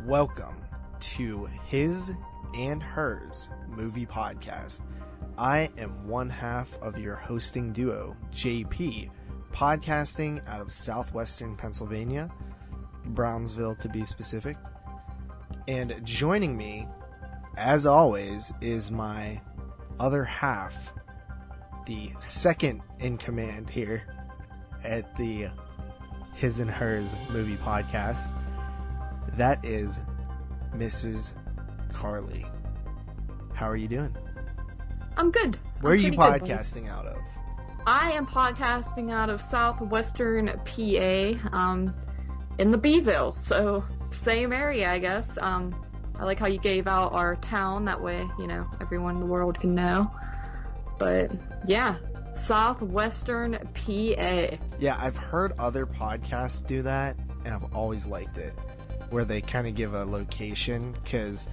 Welcome to His and Hers Movie Podcast. I am one half of your hosting duo, JP, podcasting out of southwestern Pennsylvania, Brownsville to be specific. And joining me, as always, is my other half, the second in command here at the His and Hers Movie Podcast. That is Mrs. Carly. How are you doing? I'm good. Where are you podcasting out of? I am podcasting out of southwestern PA, in the Beeville, so same area, I guess. I like how you gave out our town, that way, everyone in the world can know. But, yeah, southwestern PA. Yeah, I've heard other podcasts do that, and I've always liked it, where they kind of give a location, because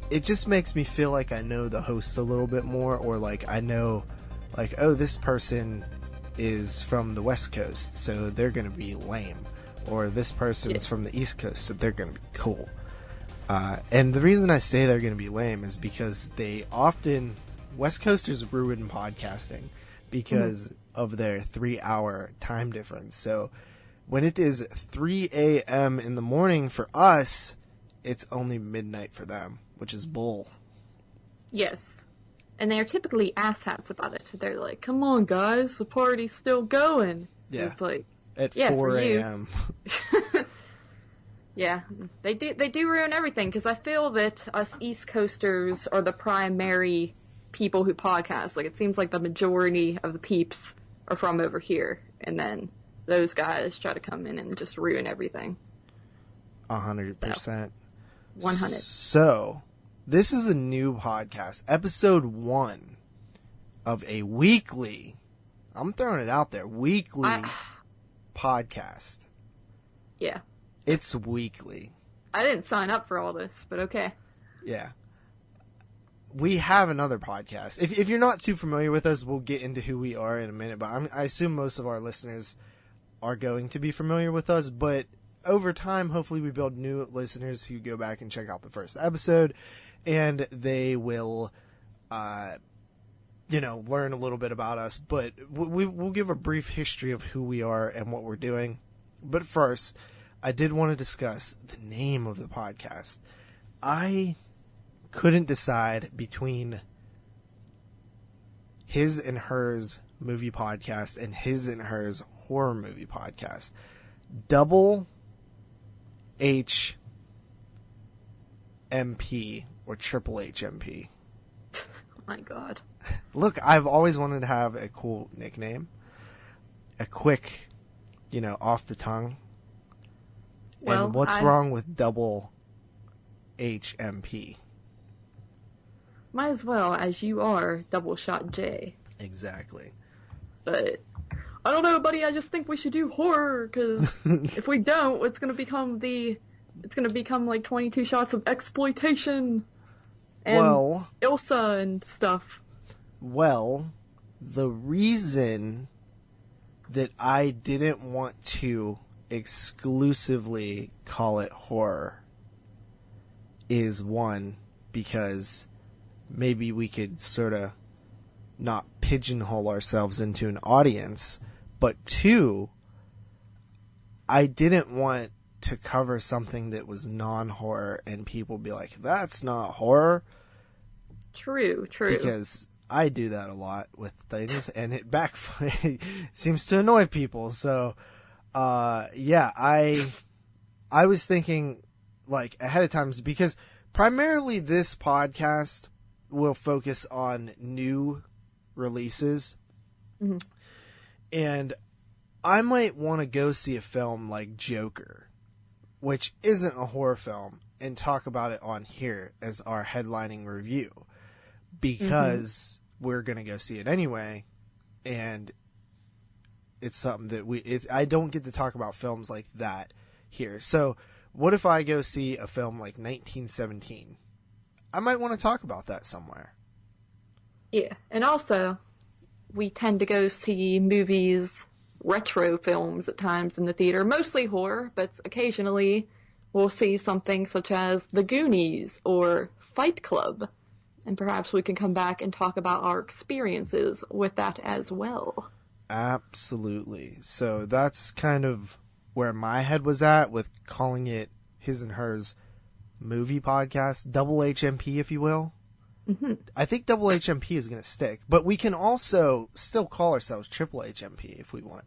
it just makes me feel like I know the host a little bit more, or like I know, like, oh, this person is from the West Coast, so they're going to be lame. Or this person's from the East Coast, so they're going to be cool. And the reason I say they're going to be lame is because they often... West Coasters ruin podcasting because of their 3-hour time difference. So when it is 3 a.m. in the morning for us, it's only midnight for them, which is bull. Yes. And they are typically asshats about it. They're like, come on, guys, the party's still going. Yeah. It's like... At 4 a.m. Yeah, they do ruin everything, because I feel that us East Coasters are the primary people who podcast. Like, it seems like the majority of the peeps are from over here, and then those guys try to come in and just ruin everything. 100%. 100. So, this is a new podcast, episode 1 of a weekly, I'm throwing it out there, weekly podcast. Yeah. It's weekly. I didn't sign up for all this, but okay. Yeah. We have another podcast. If you're not too familiar with us, we'll get into who we are in a minute, but I assume most of our listeners are going to be familiar with us, but over time, hopefully we build new listeners who go back and check out the first episode, and they will, learn a little bit about us, but we'll give a brief history of who we are and what we're doing. But first, I did want to discuss the name of the podcast. I couldn't decide between His and Hers Movie Podcast and His and Hers Horror Movie Podcast. Double HMP or Triple HMP. Oh my god. Look, I've always wanted to have a cool nickname. A quick, off the tongue. Well, and what's wrong with double HMP? Might as well, as you are Double Shot J. Exactly. But I don't know, buddy. I just think we should do horror, because if we don't, it's gonna become like 22 shots of exploitation and Ilsa and stuff. Well, the reason that I didn't want to exclusively call it horror is, one, because maybe we could sort of not pigeonhole ourselves into an audience, but two, I didn't want to cover something that was non-horror and people be like, that's not horror. True. Because I do that a lot with things, and it seems to annoy people. So, yeah, I was thinking, like, ahead of time, because primarily this podcast will focus on new releases. Mm-hmm. And I might want to go see a film like Joker, which isn't a horror film, and talk about it on here as our headlining review, because we're going to go see it anyway, and it's something that I don't get to talk about films like that here. So what if I go see a film like 1917? I might want to talk about that somewhere. Yeah, and also, we tend to go see movies, retro films at times in the theater, mostly horror, but occasionally we'll see something such as The Goonies or Fight Club, and perhaps we can come back and talk about our experiences with that as well. Absolutely. So that's kind of where my head was at with calling it His and Hers Movie Podcast, double HMP, if you will. Mm-hmm. I think double HMP is going to stick, but we can also still call ourselves triple HMP if we want.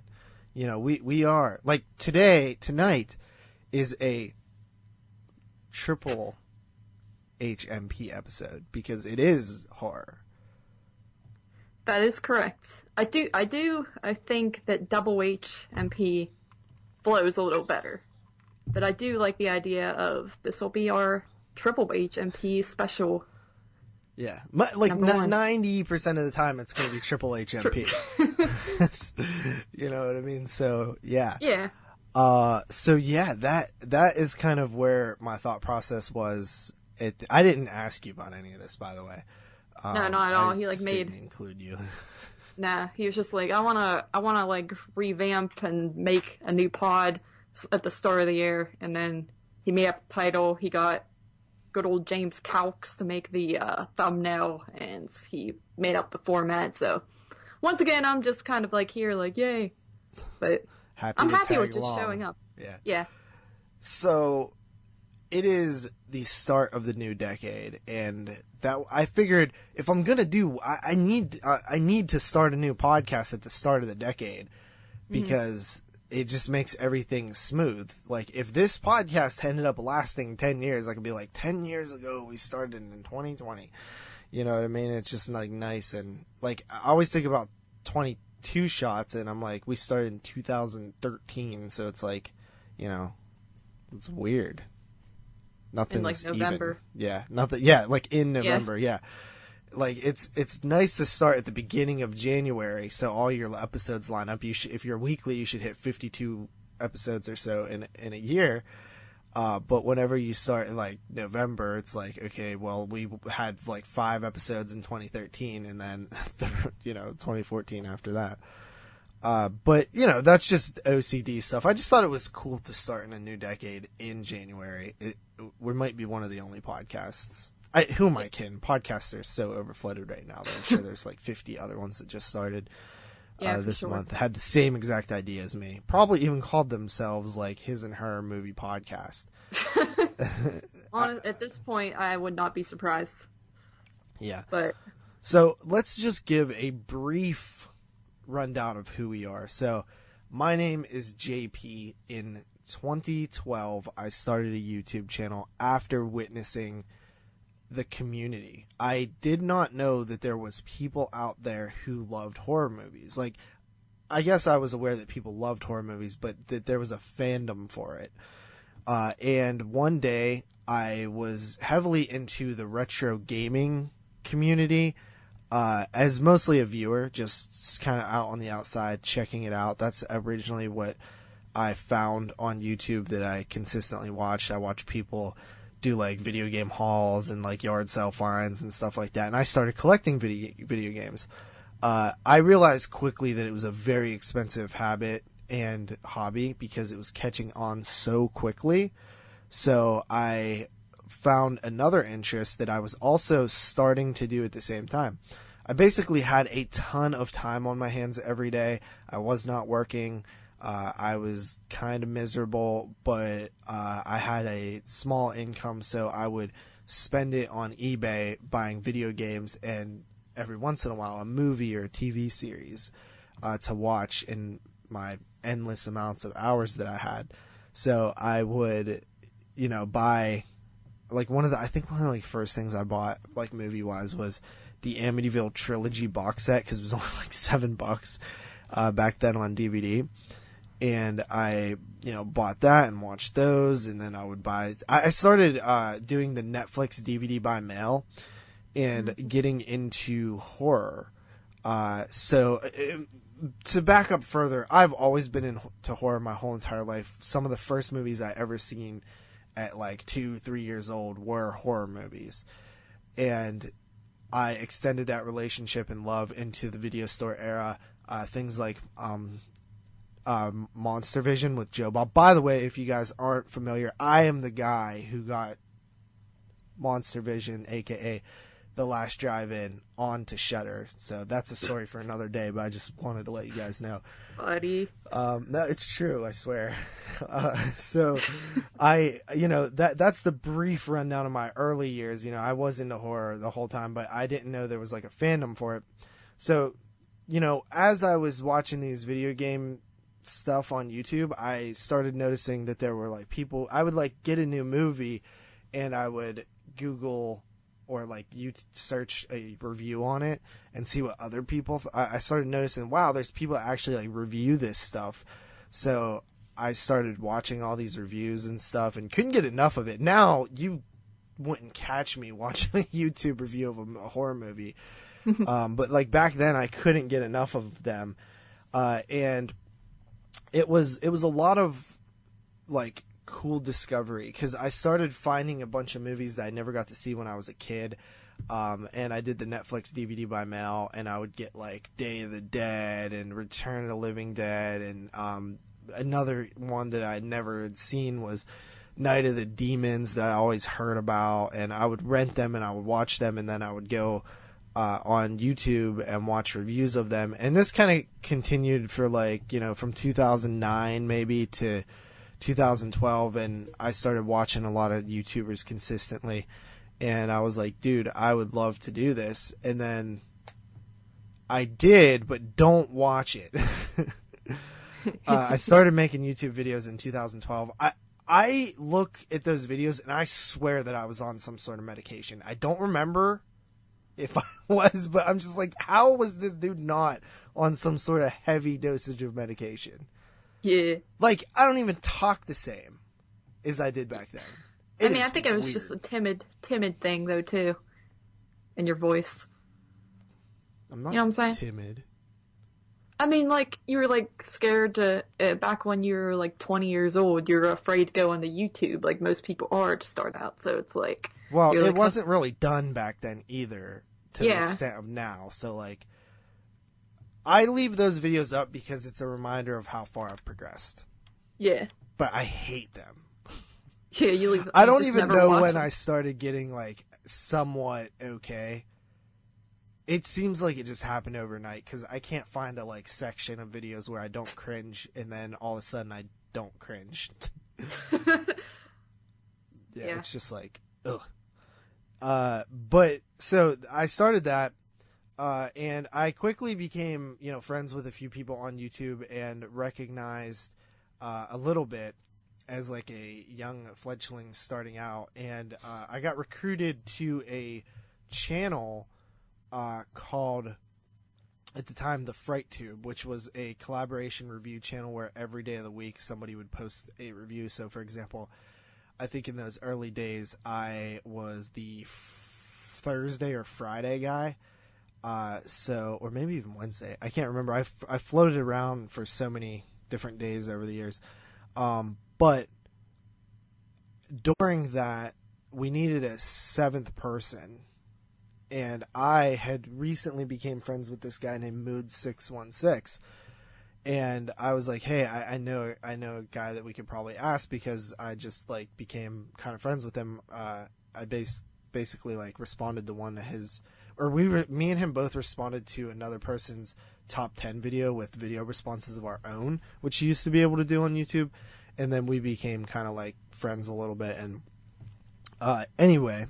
You know, we are, like, tonight is a triple HMP episode because it is horror. That is correct. I think that double HMP flows a little better. But I do like the idea of this will be our triple HMP special. Yeah. Like 90% of the time it's going to be triple HMP. You know what I mean? So, yeah. Yeah. So yeah, that is kind of where my thought process was. I didn't ask you about any of this, by the way. No, not at all. He didn't include you. Nah, he was just like, I wanna like revamp and make a new pod at the start of the year, and then he made up the title. He got good old James Calks to make the thumbnail, and he made up the format. So once again, I'm just kind of like here, like yay, but I'm happy with just showing up. Yeah. So it is the start of the new decade, and that I figured if I'm gonna do, I need to start a new podcast at the start of the decade because it just makes everything smooth. Like if this podcast ended up lasting 10 years, I could be like 10 years ago we started in 2020. You know what I mean? It's just like nice, and like I always think about 22 shots, and I'm like we started in 2013, so it's like, you know, it's weird. Nothing's in like November. Even. Yeah, nothing. Yeah, like in November. Yeah. Like it's nice to start at the beginning of January, so all your episodes line up. If you're weekly, you should hit 52 episodes or so in a year. But whenever you start in like November, it's like, okay, well, we had like 5 episodes in 2013, and then 2014 after that. But that's just OCD stuff. I just thought it was cool to start in a new decade in January. We might be one of the only podcasts. Who am I kidding? Podcasts are so overflooded right now that I'm sure there's like 50 other ones that just started this month. Had the same exact idea as me. Probably even called themselves like His and Her Movie Podcast. At this point, I would not be surprised. Yeah. But so let's just give a brief rundown of who we are. So my name is JP. In 2012, I started a YouTube channel after witnessing the community. I did not know that there was people out there who loved horror movies. Like, I guess I was aware that people loved horror movies, but that there was a fandom for it. And one day I was heavily into the retro gaming community, as mostly a viewer, just kind of out on the outside checking it out. That's originally what I found on YouTube that I consistently watched. I watched people do like video game hauls and like yard sale finds and stuff like that, and I started collecting video games. I realized quickly that it was a very expensive habit and hobby because it was catching on so quickly. So I found another interest that I was also starting to do at the same time. I basically had a ton of time on my hands every day. I was not working. I was kind of miserable, but I had a small income, so I would spend it on eBay buying video games and every once in a while a movie or a TV series to watch in my endless amounts of hours that I had. So I would, buy like one of the first things I bought like movie wise was the Amityville trilogy box set because it was only like $7 back then on DVD. And I, bought that and watched those, and then I started doing the Netflix DVD by mail and getting into horror. So to back up further, I've always been into horror my whole entire life. Some of the first movies I ever seen at like 2-3 years old were horror movies. And I extended that relationship and love into the video store era. Things like Monster Vision with Joe Bob. By the way, if you guys aren't familiar, I am the guy who got Monster Vision, aka The Last Drive-In, onto Shudder. So that's a story for another day, but I just wanted to let you guys know. Buddy. No, it's true, I swear. So that's the brief rundown of my early years. I was into horror the whole time, but I didn't know there was like a fandom for it. So, as I was watching these video game stuff on YouTube, I started noticing that there were like people, I would like get a new movie and I would Google or like you search a review on it and see what other people I started noticing, wow, there's people that actually like review this stuff. So I started watching all these reviews and stuff and couldn't get enough of it. Now you wouldn't catch me watching a YouTube review of a horror movie. But like back then I couldn't get enough of them. And it was a lot of like cool discovery, because I started finding a bunch of movies that I never got to see when I was a kid. And I did the Netflix DVD by mail, and I would get like Day of the Dead and Return of the Living Dead, and another one that I never had seen was Night of the Demons that I always heard about, and I would rent them and I would watch them, and then I would go on YouTube and watch reviews of them. And this kind of continued for like, from 2009 maybe to 2012, and I started watching a lot of YouTubers consistently, and I was like, dude, I would love to do this. And then I did, but don't watch it. I started making YouTube videos in 2012. I look at those videos and I swear that I was on some sort of medication. I don't remember if I was, but I'm just like, how was this dude not on some sort of heavy dosage of medication? Yeah. Like, I don't even talk the same as I did back then. I think it was just a timid thing, though, too. In your voice. I'm not what I'm saying? timid. I mean, like, you were, like, scared to, back when you were, like, 20 years old, you're afraid to go on the YouTube, like most people are to start out, so it's like... Well, it like, wasn't really done back then either, to the extent of now, so, like... I leave those videos up because it's a reminder of how far I've progressed. Yeah. But I hate them. Yeah, you leave. I don't even know when I started getting, like, somewhat okay. It seems like it just happened overnight, because I can't find a, like, section of videos where I don't cringe, and then all of a sudden I don't cringe. Yeah, it's just like, ugh. But, so, I started that, and I quickly became, friends with a few people on YouTube and recognized a little bit as like a young fledgling starting out. And I got recruited to a channel called, at the time, The Fright Tube, which was a collaboration review channel where every day of the week somebody would post a review. So, for example, I think in those early days I was the Thursday or Friday guy. Or maybe even Wednesday. I can't remember. I floated around for so many different days over the years. But during that, we needed a seventh person. And I had recently became friends with this guy named Mood616. And I was like, hey, I know a guy that we could probably ask, because I just like became kind of friends with him. I basically like responded to one of his, or me and him both responded to another person's top 10 video with video responses of our own, which you used to be able to do on YouTube. And then we became kind of like friends a little bit. And anyway,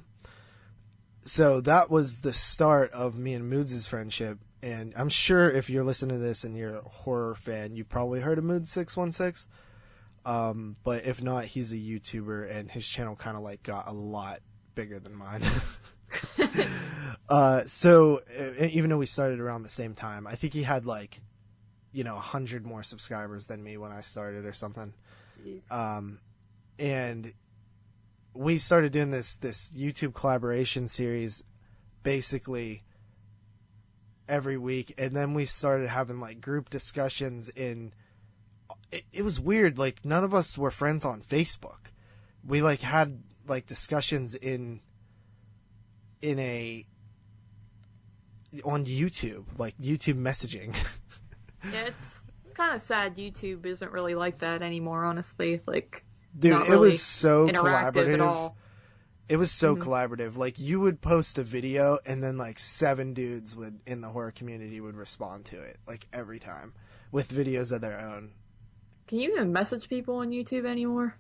so that was the start of me and Moods' friendship. And I'm sure if you're listening to this and you're a horror fan, you've probably heard of Mood616. But if not, he's a YouTuber, and his channel kind of like got a lot bigger than mine. So even though we started around the same time, I think he had like, 100 more subscribers than me when I started or something. And we started doing this YouTube collaboration series basically every week. And then we started having like group discussions it was weird. Like, none of us were friends on Facebook. We like had like discussions on YouTube, like YouTube messaging. Yeah, it's kind of sad YouTube isn't really like that anymore, honestly. Like, dude, not it really was so interactive at all. It was so collaborative. Like, you would post a video, and then like 7 dudes would in the horror community would respond to it, like every time, with videos of their own. Can you even message people on YouTube anymore?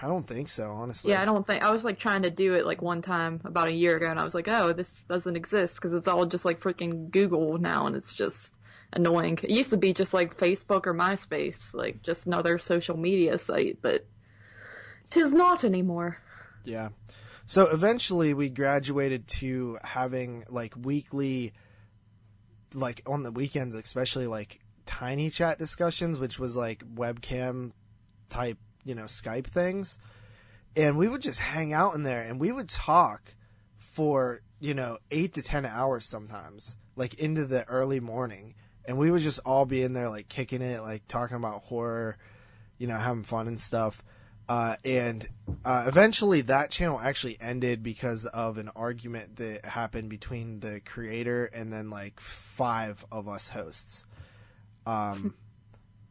I don't think so, honestly. Yeah, I don't think. I was like trying to do it like one time about a year ago, and I was like, oh, this doesn't exist because it's all just like freaking Google now, and it's just annoying. It used to be just like Facebook or MySpace, like just another social media site, but 'tis not anymore. Yeah. So eventually we graduated to having like weekly, like on the weekends especially, like tiny chat discussions, which was like webcam type, Skype things. And we would just hang out in there and we would talk for, 8 to 10 hours sometimes, like into the early morning. And we would just all be in there like kicking it, like talking about horror, having fun and stuff. And eventually that channel actually ended because of an argument that happened between the creator and then like 5 of us hosts.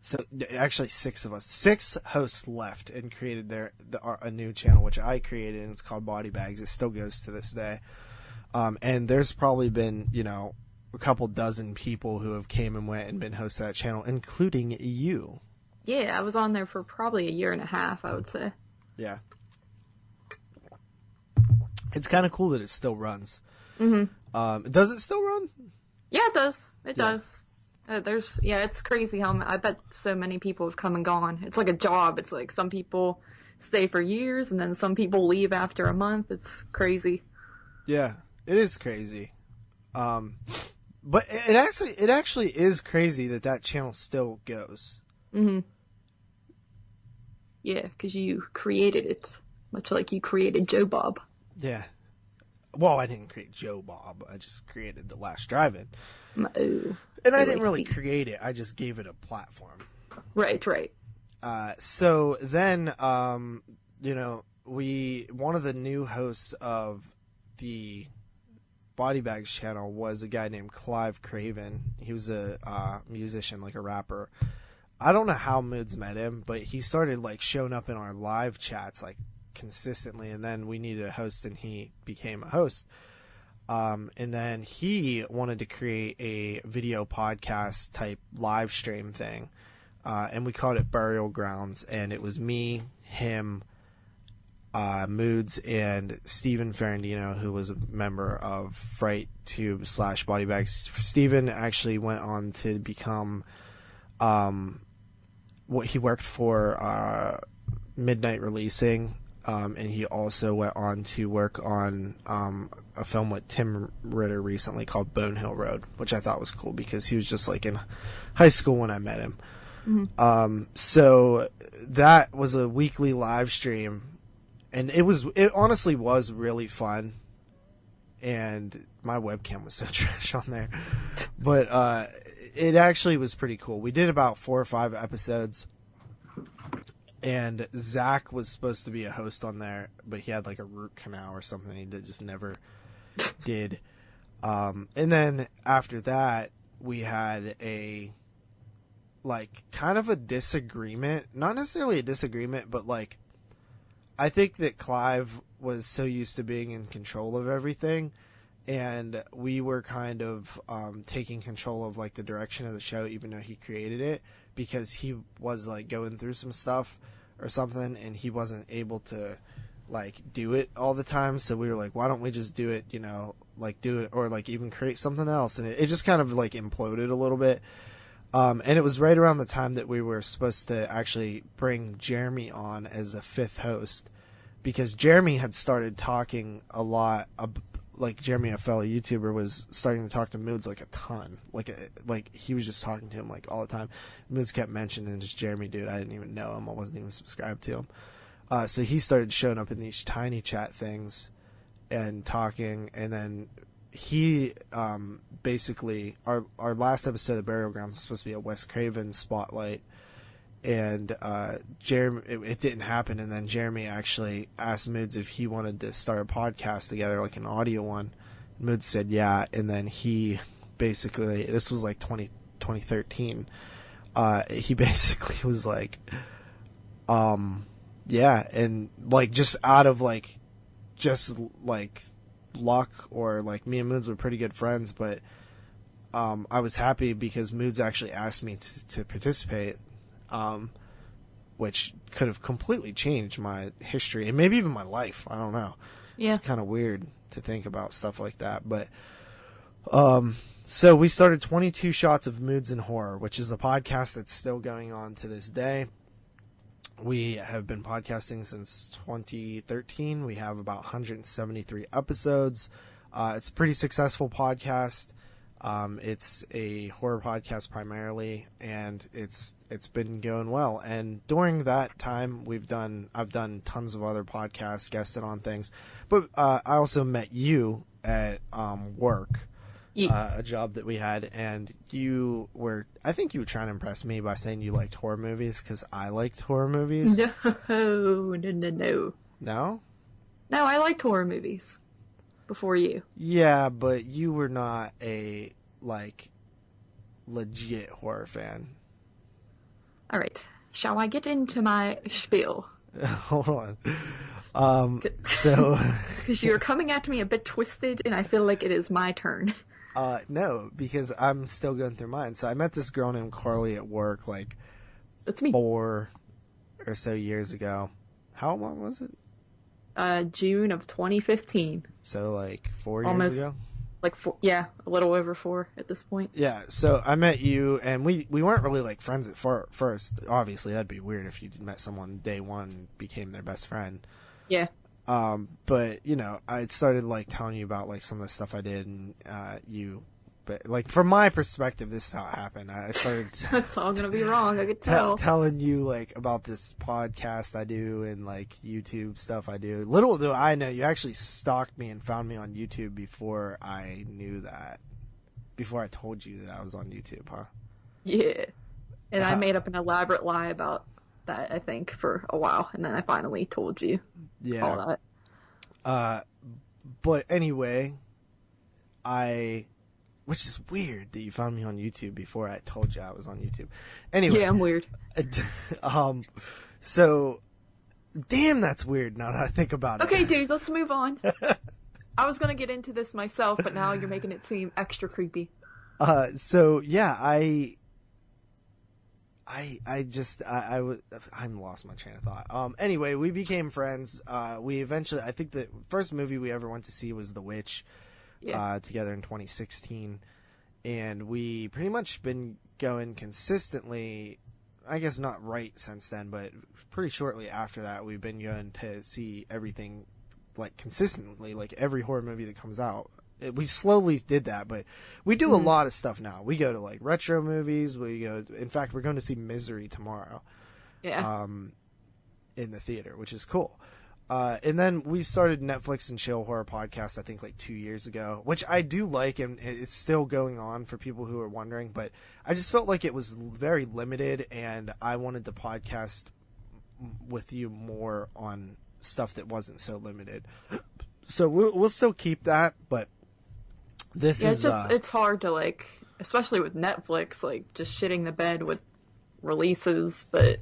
So actually 6 of us. 6 hosts left and created a new channel, which I created, and it's called Body Bags. It still goes to this day. And there's probably been, a couple dozen people who have came and went and been hosts of that channel, including you. Yeah, I was on there for probably a year and a half, I would say. Yeah. It's kind of cool that it still runs. Mm-hmm. Does it still run? Yeah, it does. It does. It's crazy how I bet so many people have come and gone. It's like a job. It's like some people stay for years and then some people leave after a month. It's crazy. Yeah, it is crazy. But it actually is crazy that channel still goes. Mm-hmm. Yeah, because you created it, much like you created Joe Bob. Yeah. Well, I didn't create Joe Bob. I just created The Last Drive-In. Oh. And I didn't really create it. I just gave it a platform. Right. So then, one of the new hosts of the Body Bags channel was a guy named Clive Craven. He was a musician, like a rapper. I don't know how Moods met him, but he started like showing up in our live chats like consistently, and then we needed a host and he became a host. And then he wanted to create a video podcast type live stream thing. And we called it Burial Grounds, and it was me, him, Moods, and Steven Ferrandino, who was a member of Fright Tube / Body Bags. Steven actually went on to become, what he worked for, Midnight Releasing. And he also went on to work on a film with Tim Ritter recently called Bone Hill Road, which I thought was cool because he was just like in high school when I met him. Mm-hmm. So that was a weekly live stream, and it honestly was really fun. And my webcam was so trash on there, but it actually was pretty cool. We did about 4 or 5 episodes. And Zach was supposed to be a host on there, but he had like a root canal or something. He just never did. And then after that, we had kind of a disagreement. Not necessarily a disagreement, but like, I think that Clive was so used to being in control of everything. And we were kind of taking control of like the direction of the show, even though he created it, because he was like going through some stuff or something, and he wasn't able to like do it all the time. So we were like, why don't we just do it, like do it, or like even create something else. And it just kind of like imploded a little bit. And it was right around the time that we were supposed to actually bring Jeremy on as a 5th host, because Jeremy had started talking a lot. Like Jeremy, a fellow YouTuber, was starting to talk to Moods like a ton. Like he was just talking to him like all the time. Moods kept mentioning just Jeremy, dude. I didn't even know him. I wasn't even subscribed to him. So he started showing up in these tiny chat things and talking. And then he basically our last episode of Burial Grounds was supposed to be a Wes Craven spotlight. And Jeremy, it didn't happen. And then Jeremy actually asked Moods if he wanted to start a podcast together, like an audio one. Moods said yeah. And then he basically, this was like 2013. he basically was like, yeah, and like just out of like just like luck, or like me and Moods were pretty good friends, but I was happy because Moods actually asked me to participate, which could have completely changed my history and maybe even my life. I don't know. Yeah. It's kind of weird to think about stuff like that, but so we started 22 Shots of Moods and Horror, which is a podcast that's still going on to this day. We have been podcasting since 2013. We have about 173 episodes. It's a pretty successful podcast. It's a horror podcast primarily, and it's been going well. And during that time, I've done tons of other podcasts, guested on things, but I also met you at work. A job that we had, and I think you were trying to impress me by saying you liked horror movies because I liked horror movies. No. No? No, I liked horror movies before you. Yeah, but you were not a, like, legit horror fan. All right. Shall I get into my spiel? Hold on. So... Because you're coming at me a bit twisted, and I feel like it is my turn. No, because I'm still going through mine. So I met this girl named Carly at work, like, That's me. 4 or so years ago. How long was it? June of 2015. So, like, 4 Almost, years ago? Like, a little over 4 at this point. Yeah, so I met you, and we weren't really, like, friends at first. Obviously, that'd be weird if you met someone day one and became their best friend. Yeah. But, you know, I started, like, telling you about, like, some of the stuff I did, and but, like, from my perspective, this is how it happened. I started... That's all gonna be wrong, I could tell. Telling you, like, about this podcast I do and, like, YouTube stuff I do. Little do I know, you actually stalked me and found me on YouTube before I knew that. Before I told you that I was on YouTube, huh? Yeah. And I made up an elaborate lie about that, I think, for a while, and then I finally told you all that. But anyway, which is weird that you found me on YouTube before I told you I was on YouTube. Anyway. Yeah, I'm weird. So, damn, that's weird now that I think about it. Okay, dude, let's move on. I was gonna get into this myself, but now you're making it seem extra creepy. So yeah, I lost my train of thought. Anyway, we became friends. We eventually, I think the first movie we ever went to see was The Witch, together in 2016. And we pretty much been going consistently, I guess not right since then, but pretty shortly after that, we've been going to see everything, like, consistently, like every horror movie that comes out. We slowly did that, but we do a lot of stuff now. We go to, like, retro movies. In fact, we're going to see Misery tomorrow. Yeah. In the theater, which is cool. And then we started Netflix and Chill Horror Podcast, I think, like 2 years ago, which I do like, and it's still going on for people who are wondering, but I just felt like it was very limited, and I wanted to podcast with you more on stuff that wasn't so limited. So we'll still keep that, but this is... it's hard to, like, especially with Netflix, like, just shitting the bed with releases, but,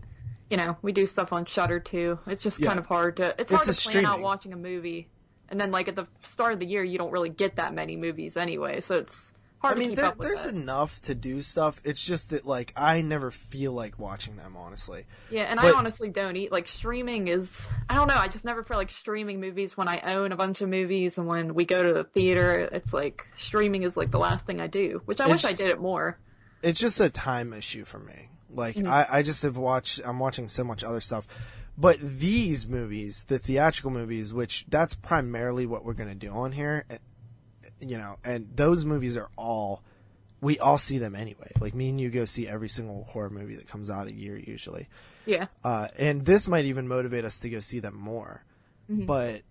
you know, we do stuff on Shudder too. It's just kind of hard to... It's hard to plan streaming. out watching a movie, and then, like, at the start of the year, you don't really get that many movies anyway, so it's hard to keep up with there's that. enough to do stuff. It's just that, like, I never feel like watching them, honestly. Yeah, and I honestly don't eat. Like, streaming is... I don't know, I just never feel like streaming movies when I own a bunch of movies, and when we go to the theater, it's like, streaming is, like, the last thing I do, which I wish I did it more. It's just a time issue for me. Like, I just I'm watching so much other stuff. But these movies, the theatrical movies, which that's primarily what we're going to do on here, you know, and those movies we all see them anyway. Like, me and you go see every single horror movie that comes out a year usually. Yeah. And this might even motivate us to go see them more. Mm-hmm. But,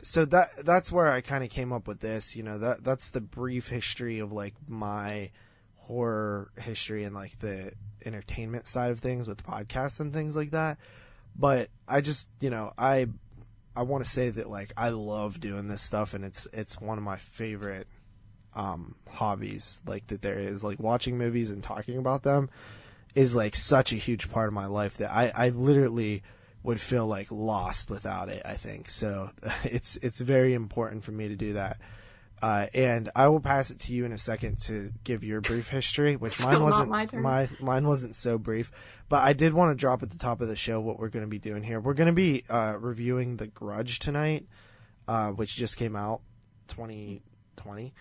so that's where I kind of came up with this, you know, that's the brief history of, like, my horror history and, like, the entertainment side of things with podcasts and things like that. But I just, you know, I want to say that, like, I love doing this stuff, and it's one of my favorite hobbies, like, that there is. Like, watching movies and talking about them is like such a huge part of my life that I literally would feel like lost without it, I think. So it's very important for me to do that. And I will pass it to you in a second to give your brief history, which mine wasn't mine wasn't so brief. But I did want to drop at the top of the show what we're going to be doing here. We're going to be reviewing The Grudge tonight, which just came out 2020.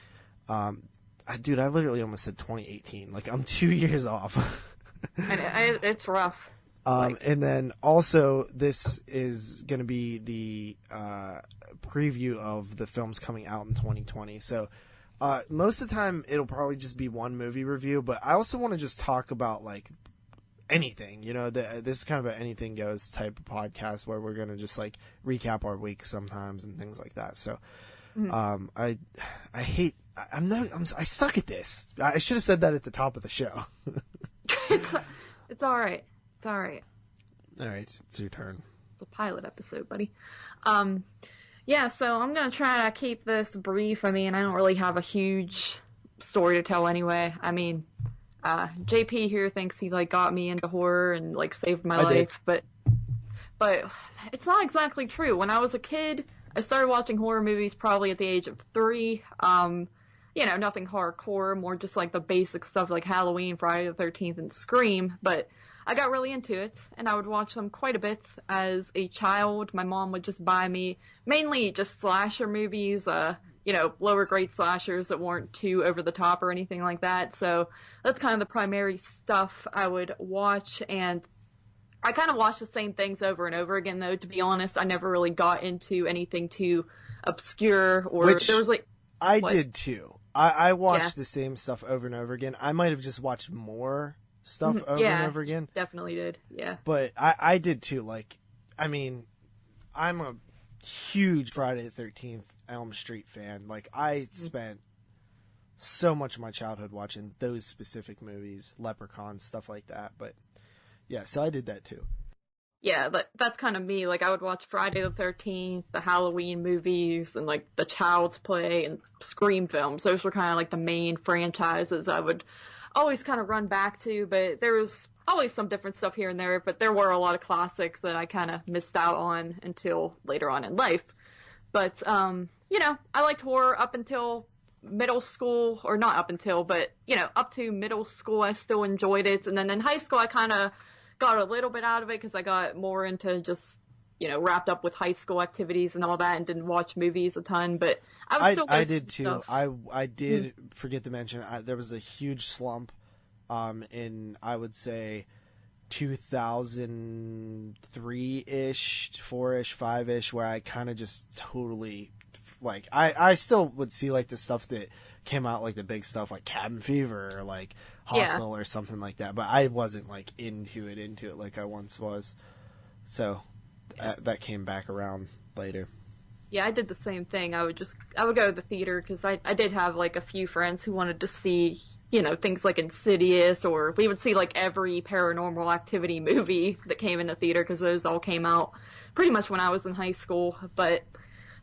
Dude, I literally almost said 2018. Like, I'm 2 years off. It's rough. And then also this is going to be the preview of the films coming out in 2020. So most of the time it'll probably just be one movie review, but I also want to just talk about like anything, you know, this is kind of an anything goes type of podcast where we're going to just like recap our week sometimes and things like that. So I suck at this. I should have said that at the top of the show. It's all right. It's all right. All right, it's your turn. It's a pilot episode, buddy. Yeah, so I'm going to try to keep this brief. I mean, I don't really have a huge story to tell anyway. I mean, JP here thinks he, like, got me into horror and, like, saved my life, but it's not exactly true. When I was a kid, I started watching horror movies probably at the age of 3. You know, nothing hardcore, more just, like, the basic stuff like Halloween, Friday the 13th, and Scream, but I got really into it, and I would watch them quite a bit as a child. My mom would just buy me mainly just slasher movies, you know, lower grade slashers that weren't too over the top or anything like that. So that's kind of the primary stuff I would watch, and I kind of watched the same things over and over again, though, to be honest. I never really got into anything too obscure or there was like... I did too. I watched the same stuff over and over again. I might have just watched more stuff over and over again. Definitely did, yeah. But I did too. Like, I mean, I'm a huge Friday the 13th Elm Street fan. Like, I spent so much of my childhood watching those specific movies, Leprechaun, stuff like that. But yeah, so I did that too. Yeah, but that's kind of me. Like, I would watch Friday the 13th, the Halloween movies, and, like, the Child's Play and Scream films. Those were kind of, like, the main franchises I would always kind of run back to, but there was always some different stuff here and there, but there were a lot of classics that I kind of missed out on until later on in life. But, you know, I liked horror up until middle school, or not up until, but, you know, up to middle school I still enjoyed it, and then in high school I kind of got a little bit out of it because I got more into just, you know, wrapped up with high school activities and all that and didn't watch movies a ton, but I would still I did too. Stuff. I did forget to mention there was a huge slump in, I would say, 2003-ish, 4-ish, 5-ish, where I kind of just totally, like, I still would see, like, the stuff that came out, like, the big stuff, like Cabin Fever or, like, Hostel or something like that, but I wasn't, like, into it like I once was. So that came back around later. Yeah, I did the same thing. I would go to the theater because I did have, like, a few friends who wanted to see, you know, things like Insidious, or we would see, like, every Paranormal Activity movie that came into theater because those all came out pretty much when I was in high school. But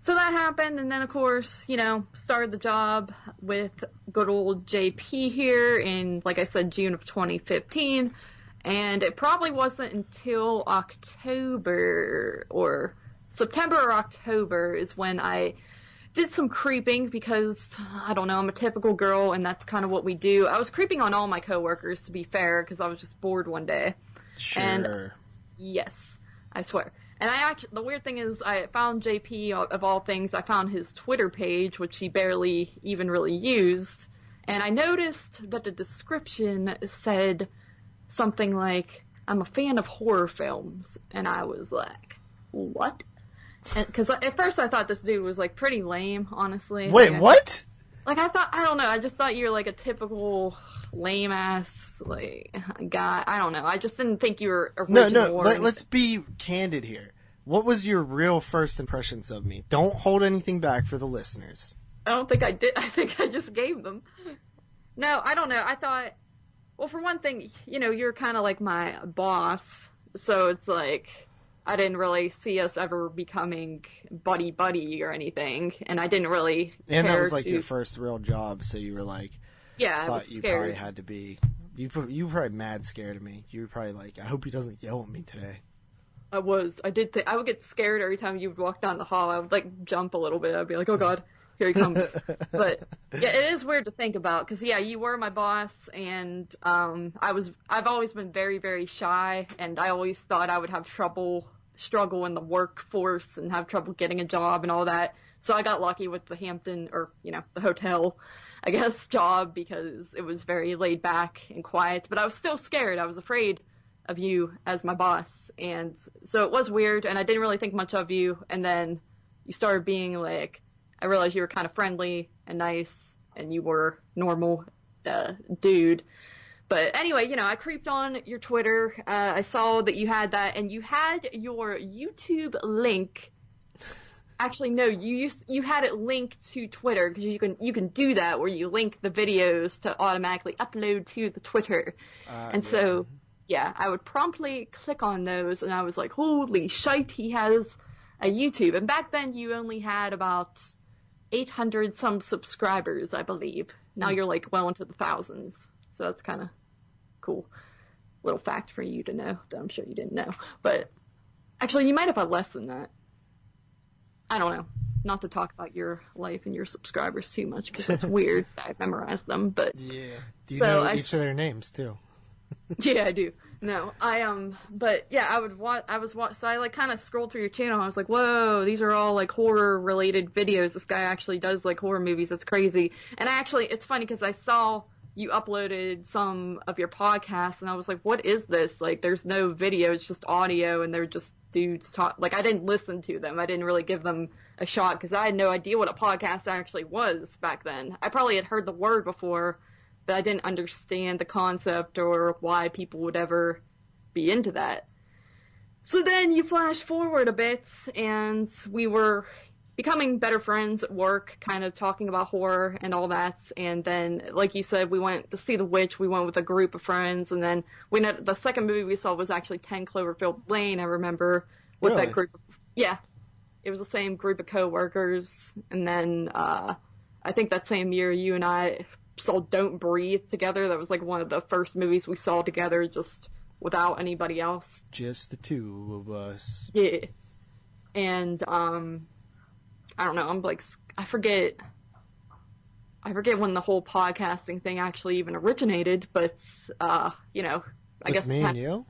so that happened, and then, of course, you know, started the job with good old JP here in, like I said, June of 2015, and it probably wasn't until October or September or October is when I did some creeping because, I don't know, I'm a typical girl, and that's kind of what we do. I was creeping on all my coworkers, to be fair, because I was just bored one day. Sure. And yes, I swear. And the weird thing is, I found JP, of all things, I found his Twitter page, which he barely even really used, and I noticed that the description said something like, I'm a fan of horror films, and I was like, what? Because at first I thought this dude was, like, pretty lame, honestly. Wait, what? Like, I don't know, I just thought you were, like, a typical lame-ass, like, guy. I don't know, I just didn't think you were original. No, let's be candid here. What was your real first impressions of me? Don't hold anything back for the listeners. I don't think I did. I think I just gave them. No, I don't know, I thought, well, for one thing, you know, you're kind of like my boss, so it's like, I didn't really see us ever becoming buddy-buddy or anything, and I didn't really And that was, like, your first real job, so you were like, yeah, thought I was you scared. probably had to be, You were probably mad scared of me. You were probably like, I hope he doesn't yell at me today. I would get scared every time you would walk down the hall. I would like jump a little bit. I'd be like, oh God, here he comes. But yeah, it is weird to think about because yeah, you were my boss and I've always been very, very shy and I always thought I would have struggle in the workforce and have trouble getting a job and all that. So I got lucky with the Hampton or, the hotel, I guess, job because it was very laid back and quiet, but I was still scared. I was afraid of you as my boss. And so it was weird and I didn't really think much of you. And then you started being like, I realized you were kind of friendly and nice and you were normal, dude. But anyway, I creeped on your Twitter. I saw that you had that and you had your YouTube link. Actually, no, you had it linked to Twitter because you can do that where you link the videos to automatically upload to the Twitter. So yeah, I would promptly click on those and I was like, holy shite, he has a YouTube. And back then you only had about 800 some subscribers, I believe. Now you're like well into the thousands. So that's kind of cool. Little fact for you to know that I'm sure you didn't know. But actually, you might have had less than that. I don't know. Not to talk about your life and your subscribers too much because that's weird. I memorized them, but yeah. Do you know each of their names too? Yeah, I do. No, but yeah, so I like kind of scrolled through your channel. And I was like, whoa, these are all like horror related videos. This guy actually does like horror movies. That's crazy. And it's funny because I saw you uploaded some of your podcasts and I was like, what is this? Like, there's no video. It's just audio and they're just dudes talk. Like, I didn't listen to them. I didn't really give them a shot because I had no idea what a podcast actually was back then. I probably had heard the word before, but I didn't understand the concept or why people would ever be into that. So then you flash forward a bit, and we were becoming better friends at work, kind of talking about horror and all that. And then, like you said, we went to see The Witch. We went with a group of friends, and then the second movie we saw was actually 10 Cloverfield Lane, I remember, with that group. Yeah, it was the same group of coworkers. And then I think that same year, you and I saw Don't Breathe together. That was like one of the first movies we saw together, just without anybody else. Just the two of us. Yeah. And I don't know, I'm like, I forget when the whole podcasting thing actually even originated, but I guess me and you?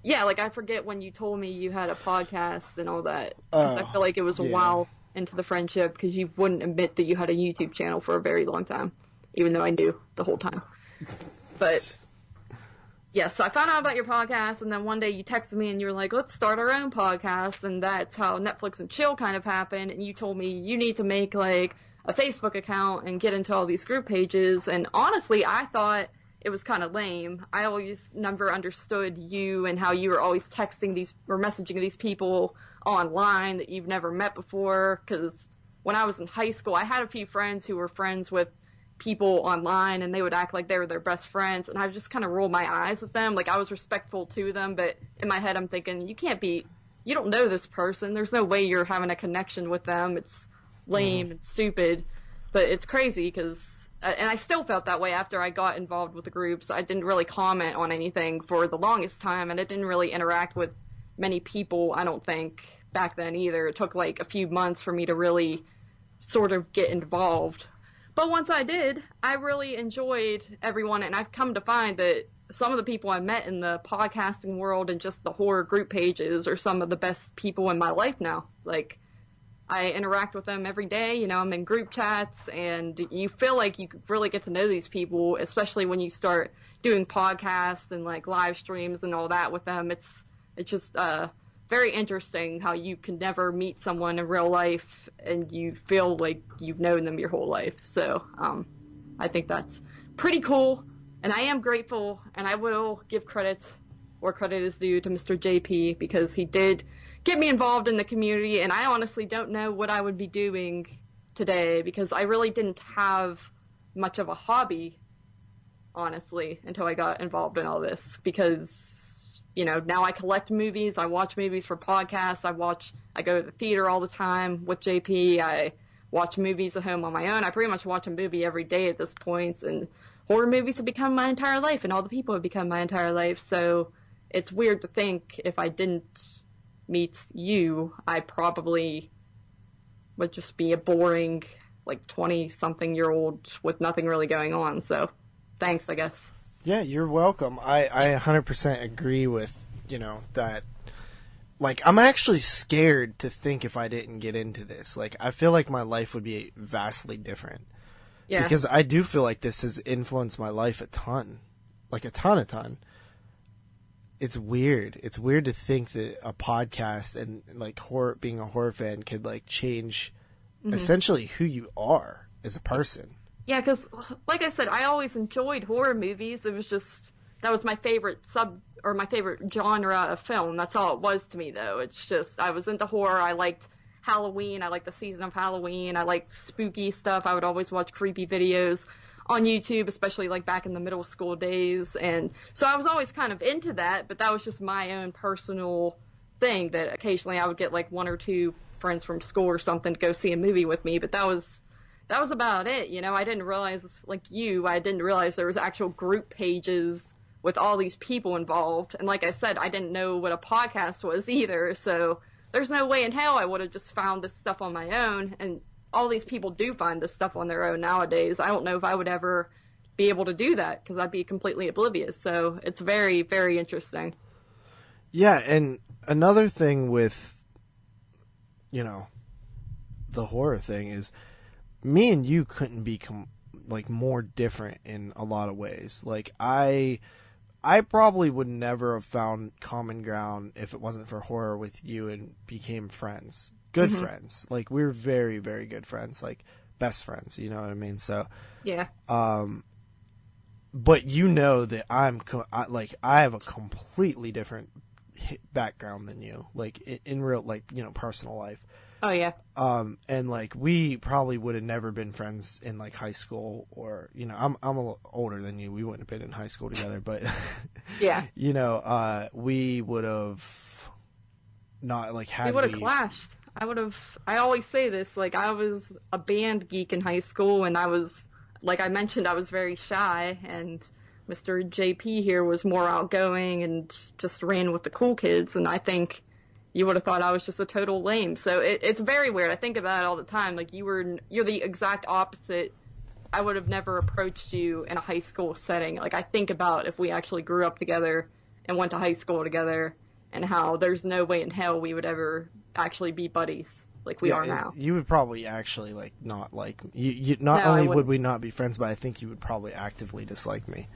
Yeah, like I forget when you told me you had a podcast and all that. 'Cause I feel like it was a while into the friendship because you wouldn't admit that you had a YouTube channel for a very long time, even though I knew the whole time. But yeah, so I found out about your podcast, and then one day you texted me and you were like, let's start our own podcast, and that's how Netflix and Chill kind of happened, and you told me you need to make like a Facebook account and get into all these group pages, and honestly, I thought it was kind of lame. I always never understood you and how you were always texting these or messaging these people online that you've never met before, because when I was in high school, I had a few friends who were friends with people online and they would act like they were their best friends, and I just kind of rolled my eyes at them. Like, I was respectful to them, but in my head I'm thinking, you don't know this person. There's no way you're having a connection with them. It's lame and stupid, but it's crazy because, and I still felt that way after I got involved with the groups. I didn't really comment on anything for the longest time, and I didn't really interact with many people, I don't think, back then either. It took like a few months for me to really sort of get involved. But once I did, I really enjoyed everyone, and I've come to find that some of the people I met in the podcasting world and just the horror group pages are some of the best people in my life now. Like, I interact with them every day, I'm in group chats, and you feel like you really get to know these people, especially when you start doing podcasts and like live streams and all that with them. It's just very interesting how you can never meet someone in real life and you feel like you've known them your whole life. So I think that's pretty cool, and I am grateful, and I will give credit where credit is due to Mr. JP, because he did get me involved in the community, and I honestly don't know what I would be doing today, because I really didn't have much of a hobby, honestly, until I got involved in all this, because now I collect movies, I watch movies for podcasts, I go to the theater all the time with JP, I watch movies at home on my own. I pretty much watch a movie every day at this point, and horror movies have become my entire life, and all the people have become my entire life. So it's weird to think if I didn't meet you, I probably would just be a boring, like 20-something-year-old with nothing really going on. So thanks, I guess. Yeah, you're welcome. I 100% agree with, that. Like, I'm actually scared to think if I didn't get into this. Like, I feel like my life would be vastly different. Yeah. Because I do feel like this has influenced my life a ton. Like, a ton. It's weird. It's weird to think that a podcast and, like, being a horror fan could, like, change essentially who you are as a person. Yeah, because, like I said, I always enjoyed horror movies. It was just, that was my favorite my favorite genre of film. That's all it was to me, though. It's just, I was into horror. I liked Halloween. I liked the season of Halloween. I liked spooky stuff. I would always watch creepy videos on YouTube, especially, like, back in the middle school days. And so I was always kind of into that, but that was just my own personal thing that occasionally I would get, like, one or two friends from school or something to go see a movie with me, but that was about it. I didn't realize, like you, I didn't realize there was actual group pages with all these people involved. And like I said, I didn't know what a podcast was either. So there's no way in hell I would have just found this stuff on my own. And all these people do find this stuff on their own nowadays. I don't know if I would ever be able to do that because I'd be completely oblivious. So it's very, very interesting. Yeah. And another thing with, the horror thing is, me and you couldn't be more different in a lot of ways. Like, I probably would never have found common ground if it wasn't for horror with you and became friends. Good friends. Like, we're very, very good friends. Like, best friends, you know what I mean? So, yeah. But that I have a completely different background than you. Like, in real, personal life. Oh, yeah. And, like, we probably would have never been friends in, like, high school or, I'm a little older than you. We wouldn't have been in high school together, but, yeah. We would have not, like, had we would have clashed. I always say this, like, I was a band geek in high school, and I was, like I mentioned, I was very shy, and Mr. JP here was more outgoing and just ran with the cool kids, and I think you would have thought I was just a total lame. So it's very weird. I think about it all the time. Like, you're the exact opposite. I would have never approached you in a high school setting. Like, I think about if we actually grew up together and went to high school together and how there's no way in hell we would ever actually be buddies like we are now. You would probably actually, like, not like you. Not only would we not be friends, but I think you would probably actively dislike me.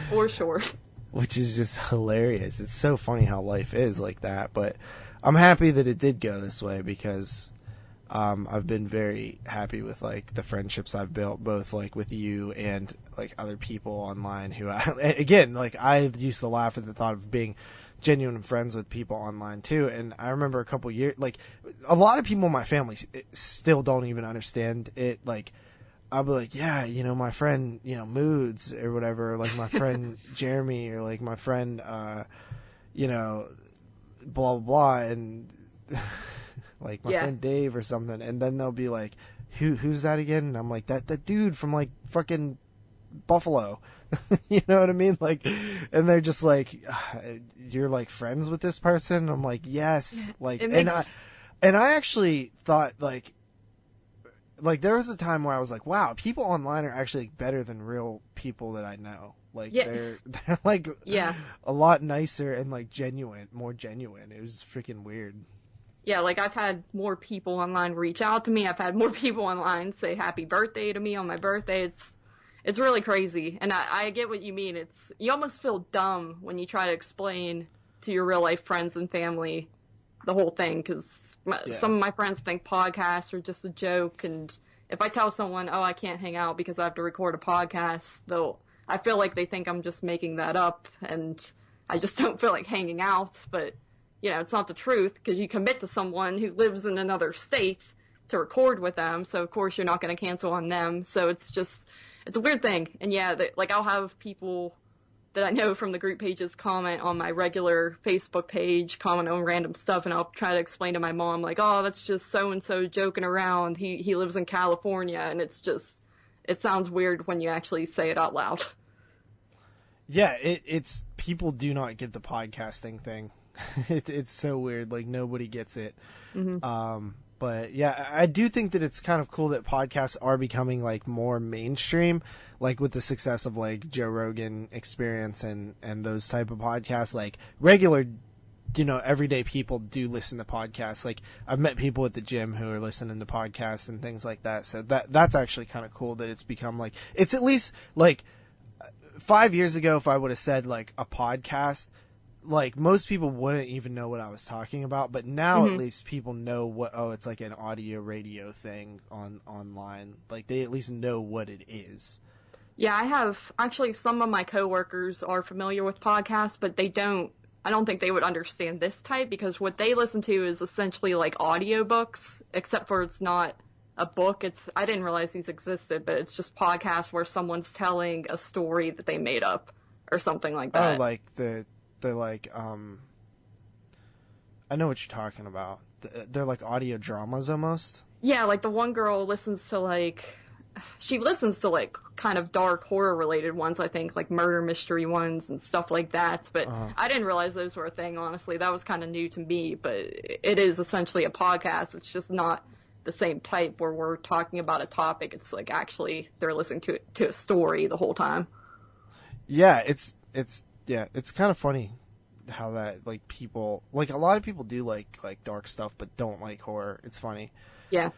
For sure. Which is just hilarious. It's so funny how life is like that. But I'm happy that it did go this way because I've been very happy with, like, the friendships I've built, both, like, with you and, like, other people online who again, like, I used to laugh at the thought of being genuine friends with people online too. And I remember a couple years, like, a lot of people in my family still don't even understand it. Like, I'll be like, yeah, my friend, Moods or whatever, like my friend Jeremy or like my friend, blah, blah, blah. And like my friend Dave or something. And then they'll be like, who's that again? And I'm like, that dude from, like, fucking Buffalo. You know what I mean? Like, and they're just like, you're, like, friends with this person? I'm like, yes. Like, and I actually thought, like, there was a time where I was like, wow, people online are actually better than real people that I know. Like, they're like, a lot nicer and, like, more genuine. It was freaking weird. Yeah, like, I've had more people online reach out to me. I've had more people online say happy birthday to me on my birthday. It's really crazy. And I get what you mean. You almost feel dumb when you try to explain to your real life friends and family the whole thing, because some of my friends think podcasts are just a joke, and if I tell someone, oh, I can't hang out because I have to record a podcast, I feel like they think I'm just making that up, and I just don't feel like hanging out. But, it's not the truth, because you commit to someone who lives in another state to record with them, so of course you're not going to cancel on them. So it's a weird thing. And like, I'll have people that I know from the group pages comment on my regular Facebook page, comment on random stuff, and I'll try to explain to my mom, like, oh, that's just so-and-so joking around. He lives in California, and it sounds weird when you actually say it out loud. Yeah, it's people do not get the podcasting thing. It's so weird. Like, nobody gets it. Mm-hmm. But yeah, I do think that it's kind of cool that podcasts are becoming like more mainstream, like with the success of like Joe Rogan Experience and those type of podcasts. Like regular, everyday people do listen to podcasts. Like I've met people at the gym who are listening to podcasts and things like that. So that's actually kind of cool that it's become like, it's at least like 5 years ago, if I would have said like a podcast, like most people wouldn't even know what I was talking about, but now at least people know it's like an audio radio thing online. Like they at least know what it is. Yeah, I have actually some of my coworkers are familiar with podcasts, but I don't think they would understand this type because what they listen to is essentially like audiobooks, except for it's not a book. I didn't realize these existed, but it's just podcasts where someone's telling a story that they made up or something like that. Oh, like they're like, I know what you're talking about. They're like audio dramas almost. Yeah, like the one girl listens to like kind of dark horror related ones, I think, like murder mystery ones and stuff like that. But I didn't realize those were a thing, honestly. That was kind of new to me, but it is essentially a podcast. It's just not the same type where we're talking about a topic. It's like actually they're listening to a story the whole time. Yeah, it's kind of funny how that like people like a lot of people do like dark stuff but don't like horror. It's funny. Yeah.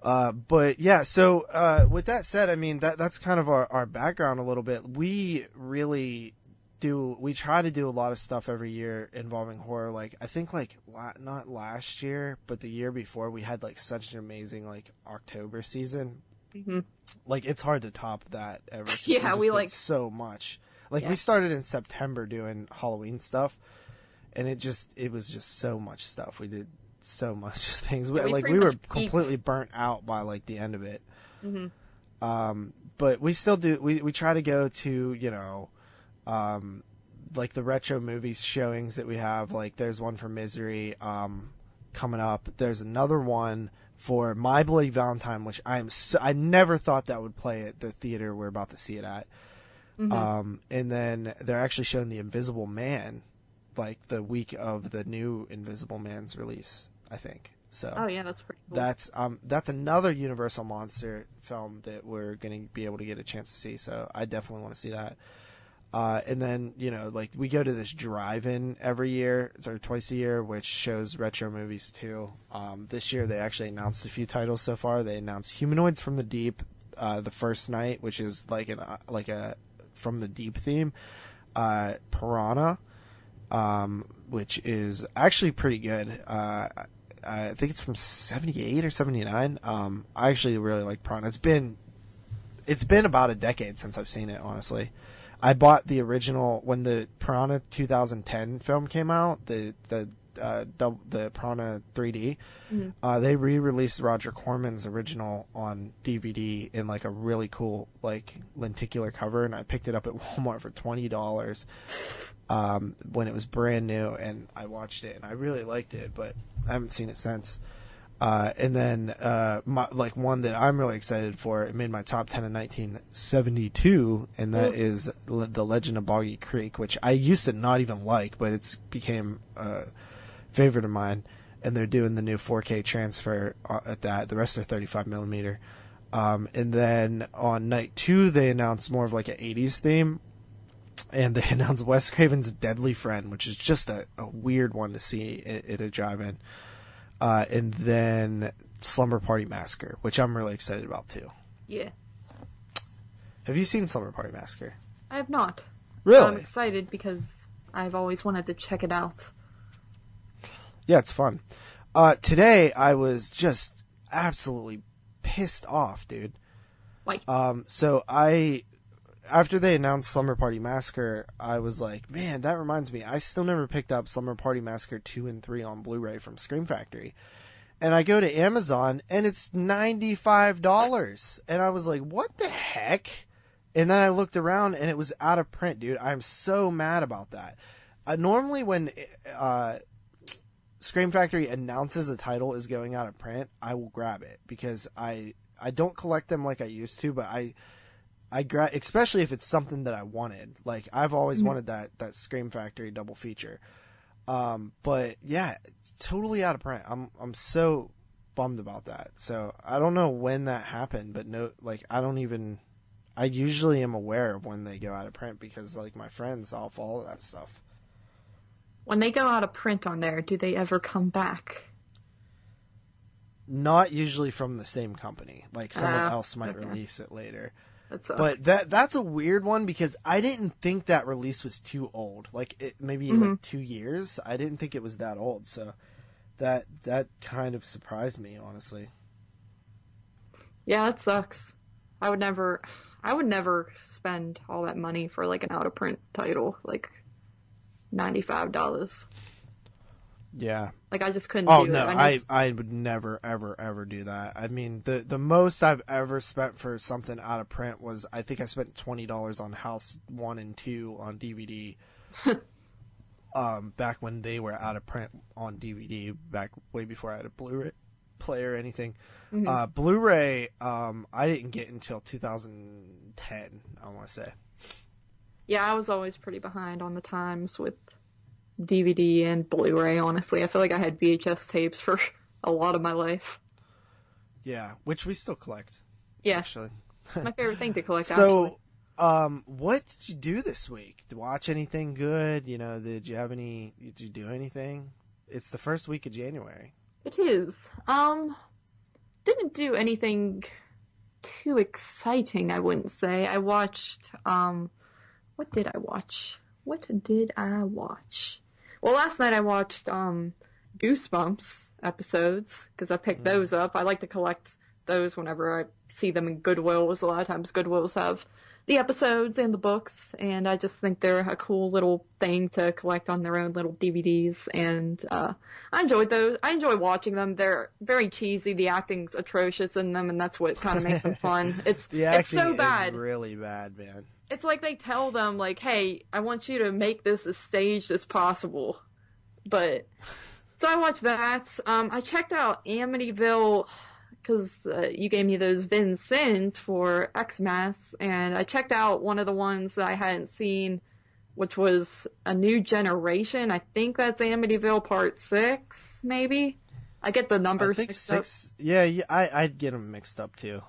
But yeah, so with that said, I mean that's kind of our background a little bit. We try to do a lot of stuff every year involving horror. Like I think like not last year, but the year before we had like such an amazing like October season. Mm-hmm. Like it's hard to top that ever. Yeah, we like so much. Like we started in September doing Halloween stuff, and it was just so much stuff. We did so much things. We were completely burnt out by like the end of it. Mm-hmm. But we still do. We try to go to like the retro movies showings that we have. Like there's one for Misery coming up. There's another one for My Bloody Valentine, which I never thought that would play at the theater we're about to see it at. Mm-hmm. And then they're actually showing The Invisible Man, like the week of the new Invisible Man's release, I think. So. Oh yeah, that's pretty cool. That's another Universal monster film that we're going to be able to get a chance to see. So I definitely want to see that. And then like we go to this drive-in every year or twice a year, which shows retro movies too. This year they actually announced a few titles so far. They announced Humanoids from the Deep, the first night, which is like a from the Deep theme, Piranha, which is actually pretty good. I think it's from 78 or 79. I actually really like Piranha. It's been about a decade since I've seen it, honestly. I bought the original when the Piranha 2010 film came out, the Piranha 3D. Mm-hmm. They re-released Roger Corman's original on DVD in like a really cool like lenticular cover, and I picked it up at Walmart for $20 when it was brand new, and I watched it and I really liked it, but I haven't seen it since. And then one that I'm really excited for, it made my top 10 in 1972, and that is The Legend of Boggy Creek, which I used to not even like, but it's became a favorite of mine. And they're doing the new 4K transfer at that. The rest are 35 millimeter. And then on night 2, they announced more of like an 80s theme, and they announced Wes Craven's Deadly Friend, which is just a weird one to see at a drive-in. And then Slumber Party Massacre, which I'm really excited about too. Yeah. Have you seen Slumber Party Massacre? I have not. Really? I'm excited because I've always wanted to check it out. Yeah, it's fun. Today I was just absolutely pissed off, dude. Why? So after they announced Slumber Party Massacre, I was like, man, that reminds me, I still never picked up Slumber Party Massacre 2 and 3 on Blu-ray from Scream Factory. And I go to Amazon, and it's $95. And I was like, what the heck? And then I looked around and it was out of print, dude. I'm so mad about that. Normally when Scream Factory announces a title is going out of print, I will grab it because I don't collect them like I used to, but I grab, especially if it's something that I wanted. Like I've always wanted that Scream Factory double feature. But yeah, totally out of print. I'm so bummed about that. So I don't know when that happened, but no, like I usually am aware of when they go out of print because like my friends all follow that stuff. When they go out of print on there, do they ever come back? Not usually from the same company. Like someone else might release it later. But that's a weird one because I didn't think that release was too old. Like it maybe like 2 years. I didn't think it was that old. So that kind of surprised me, honestly. Yeah, that sucks. I would never spend all that money for like an out of print title, like $95. Yeah. Like I just couldn't do it. Oh no, I would never ever do that. I mean, the most I've ever spent for something out of print was I think I spent $20 on House 1 and 2 on DVD. Back when they were out of print on DVD, back way before I had a Blu-ray player or anything. Blu-ray I didn't get until 2010, I want to say. Yeah, I was always pretty behind on the times with DVD and Blu-ray, honestly. I feel like I had VHS tapes for a lot of my life. Yeah, which we still collect. Yeah. Actually. My favorite thing to collect, actually. What did you do this week? Did you watch anything good? Did you do anything? It's the first week of January. It is. Didn't do anything too exciting, I wouldn't say. I watched, what did I watch? Well, last night I watched Goosebumps episodes because I picked those up. I like to collect those whenever I see them in Goodwills. A lot of times Goodwills have the episodes and the books, and I just think they're a cool little thing to collect on their own little DVDs, and I enjoyed those. I enjoy watching them. They're very cheesy. The acting's atrocious in them, and that's what kind of makes them fun. It's so bad. It's really bad, man. It's like they tell them, like, hey, I want you to make this as staged as possible. But, so I watched that. I checked out Amityville, because you gave me those Vincennes for Xmas, and I checked out one of the ones that I hadn't seen, which was A New Generation. I think that's Amityville Part 6, maybe? I get the numbers mixed up. Yeah, I'd get them mixed up, too.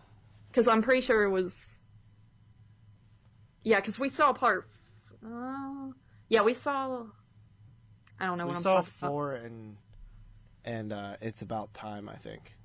Because I'm pretty sure it was... Yeah, because we saw part... we saw... I don't know what I'm talking about. We saw 4 and It's About Time, I think.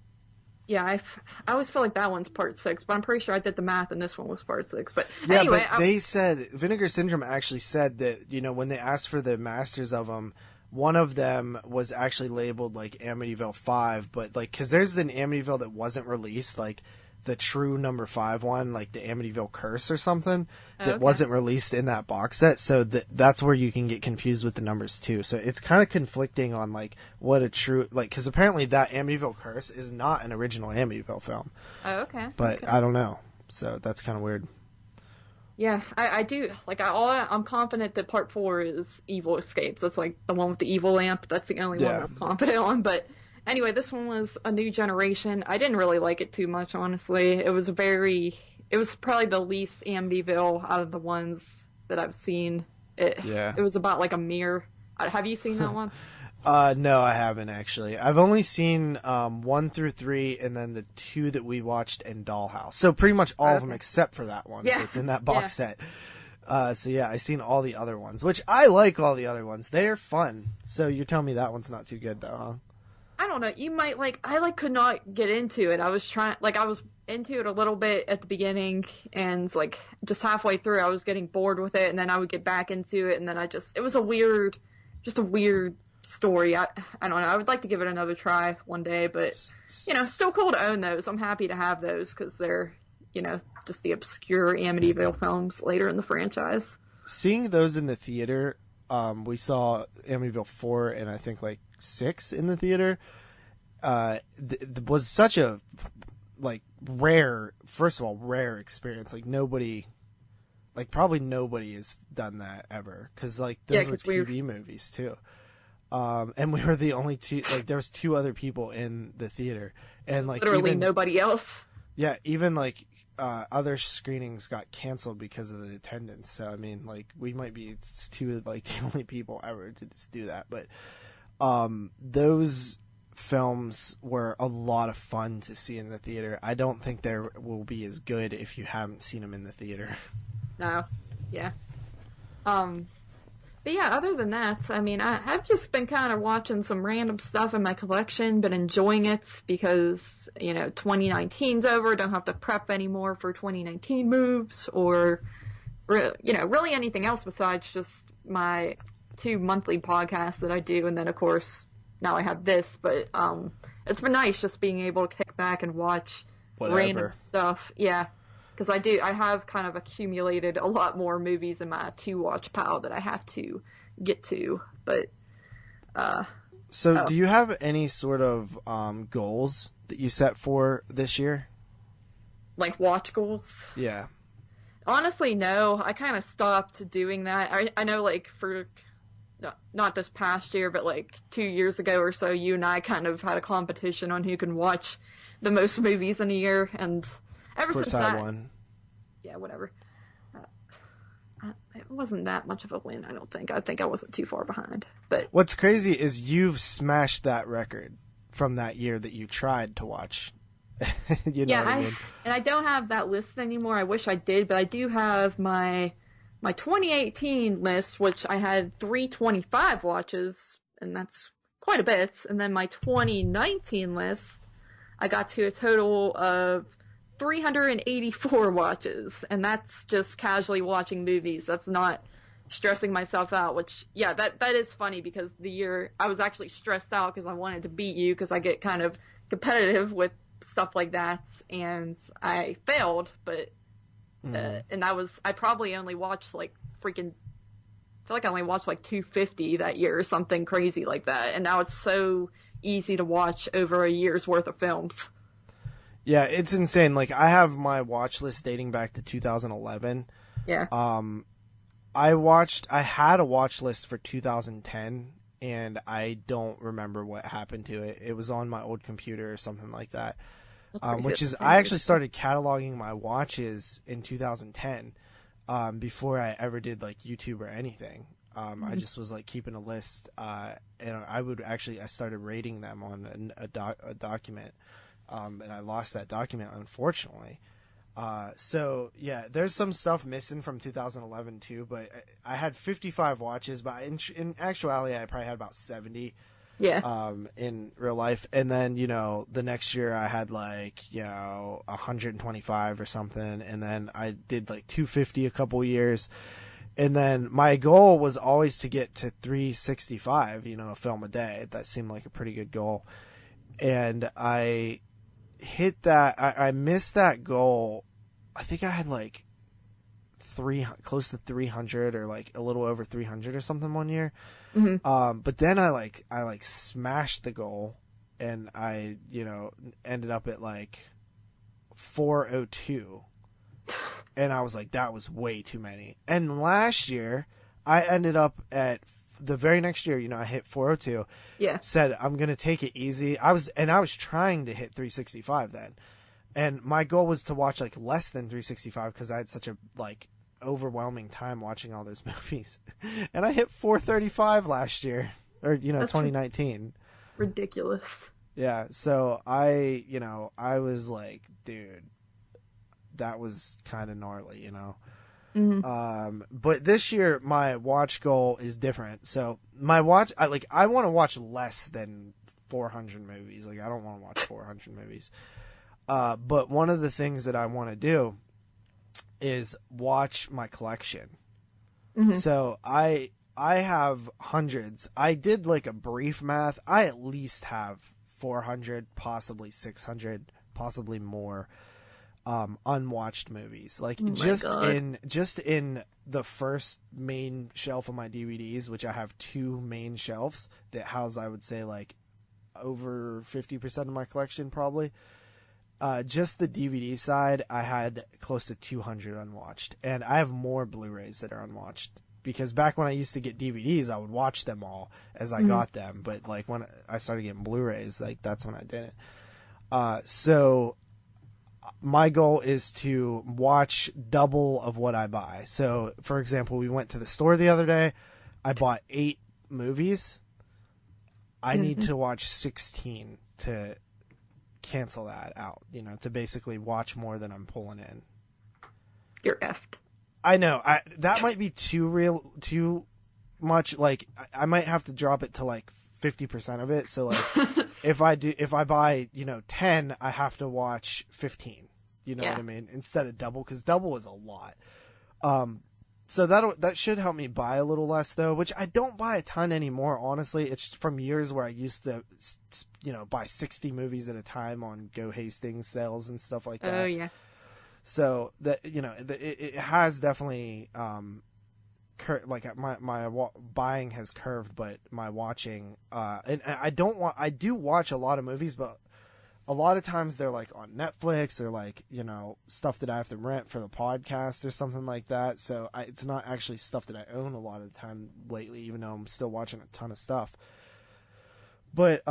Yeah, I always feel like that one's part 6, but I'm pretty sure I did the math and this one was part 6. But yeah, anyway... but they said... Vinegar Syndrome actually said that, when they asked for the masters of them, one of them was actually labeled, like, Amityville 5, but, like, because there's an Amityville that wasn't released, like... the true number 5 one, like the Amityville Curse or something, that wasn't released in that box set. So that's where you can get confused with the numbers too. So it's kind of conflicting on like what a true, like, because apparently that Amityville Curse is not an original Amityville film. Oh, okay. But I don't know. So that's kind of weird. Yeah, I do. Like, I'm confident that part 4 is Evil Escapes. That's like the one with the evil lamp. That's the only one I'm confident on. But anyway, this one was A New Generation. I didn't really like it too much, honestly. It was probably the least Amityville out of the ones that I've seen. It was about like a mirror. Have you seen that one? No, I haven't actually. I've only seen 1 through 3, and then the 2 that we watched in Dollhouse. So pretty much all of them except for that one. Yeah. It's in that box set. So yeah, I've seen all the other ones, which I like all the other ones. They're fun. So you're telling me that one's not too good though, huh? I don't know. You might could not get into it. I was into it a little bit at the beginning, and like just halfway through I was getting bored with it, and then I would get back into it, and then it was a weird story. I don't know. I would like to give it another try one day, but still cool to own those. I'm happy to have those because they're, just the obscure Amityville films later in the franchise. Seeing those in the theater, we saw Amityville 4 and I think like 6 in the theater. Was such a rare experience. Like nobody Like probably nobody has done that ever, because like Yeah, those were 'cause we're TV movies too. And we were the only two. Like there was two other people in the theater, and like literally even nobody else. yeah, even like other screenings got canceled because of the attendance. So I mean, like we might be two like the only people ever to just do that. But those films were a lot of fun to see in the theater. I don't think they will be as good if you haven't seen them in the theater. No. Yeah. But yeah, other than that, I mean, I've just been kind of watching some random stuff in my collection, but enjoying it because, 2019's over, don't have to prep anymore for 2019 moves or, really anything else besides just my 2 monthly podcasts that I do. And then, of course, now I have this, but it's been nice just being able to kick back and watch random stuff. Yeah. Because I have kind of accumulated a lot more movies in my to-watch pile that I have to get to. But, do you have any sort of goals that you set for this year? Like watch goals? Yeah. Honestly, no. I kind of stopped doing that. I know, like, not this past year, but like 2 years ago or so, you and I kind of had a competition on who can watch the most movies in a year, and ever since that, won. Yeah, whatever. It wasn't that much of a win, I don't think. I think I wasn't too far behind. But what's crazy is you've smashed that record from that year that you tried to watch. You know what I mean? And I don't have that list anymore. I wish I did, but I do have my 2018 list, which I had 325 watches, and that's quite a bit. And then my 2019 list, I got to a total of 384 watches, and that's just casually watching movies. That's not stressing myself out, which, yeah, that is funny because the year I was actually stressed out because I wanted to beat you because I get kind of competitive with stuff like that, and I failed, but and I probably only watched like freaking, I feel like I only watched like 250 that year or something crazy like that, and now it's so easy to watch over a year's worth of films. Yeah, it's insane. Like, I have my watch list dating back to 2011. Yeah. I had a watch list for 2010, and I don't remember what happened to it. It was on my old computer or something like that. Which is, I actually started cataloging my watches in 2010, before I ever did like YouTube or anything. I just was like keeping a list, and I started rating them on a document. And I lost that document, unfortunately. So yeah, there's some stuff missing from 2011 too, but I had 55 watches, but in actuality, I probably had about 70. Yeah. In real life. And then, the next year I had like, 125 or something. And then I did like 250 a couple years. And then my goal was always to get to 365, a film a day. That seemed like a pretty good goal. And I hit that. I missed that goal. I think I had like close to 300 or like a little over 300 or something one year. Mm-hmm. But then I smashed the goal, and I, ended up at like 402. And I was like, that was way too many. And last year I ended up at the very next year, I hit 402. Yeah. Said, I'm going to take it easy. I was trying to hit 365 then. And my goal was to watch like less than 365 because I had such a like overwhelming time watching all those movies. And I hit 435 last year, or, That's 2019. Ridiculous. Yeah. So I was like, dude, that was kind of gnarly, Mm-hmm. But this year my watch goal is different. So my watch, I want to watch less than 400 movies. Like, I don't want to watch 400 movies. But one of the things that I want to do is watch my collection. Mm-hmm. So I have hundreds. I did like a brief math. I at least have 400, possibly 600, possibly more unwatched movies. Like, just in the first main shelf of my DVDs, which I have two main shelves that house, I would say, like over 50% of my collection probably. just the DVD side, I had close to 200 unwatched, and I have more Blu-rays that are unwatched. Because back when I used to get DVDs, I would watch them all as I got them. But like when I started getting Blu-rays, like that's when I did it. So my goal is to watch double of what I buy. So for example, we went to the store the other day. I bought 8 movies. I need to watch 16 to cancel that out, to basically watch more than I'm pulling in. You're effed. I know. That might be too much. Like, I might have to drop it to like 50% of it. So like, if I buy, 10, I have to watch 15. You know what I mean? Instead of double, because double is a lot. So that should help me buy a little less though, which I don't buy a ton anymore. Honestly, it's from years where I used to, buy 60 movies at a time on Go Hastings sales and stuff like that. Oh yeah. So that it has definitely like my buying has curved, but my watching and I do watch a lot of movies, but a lot of times they're like on Netflix or like stuff that I have to rent for the podcast or something like that. So it's not actually stuff that I own a lot of the time lately, even though I'm still watching a ton of stuff. But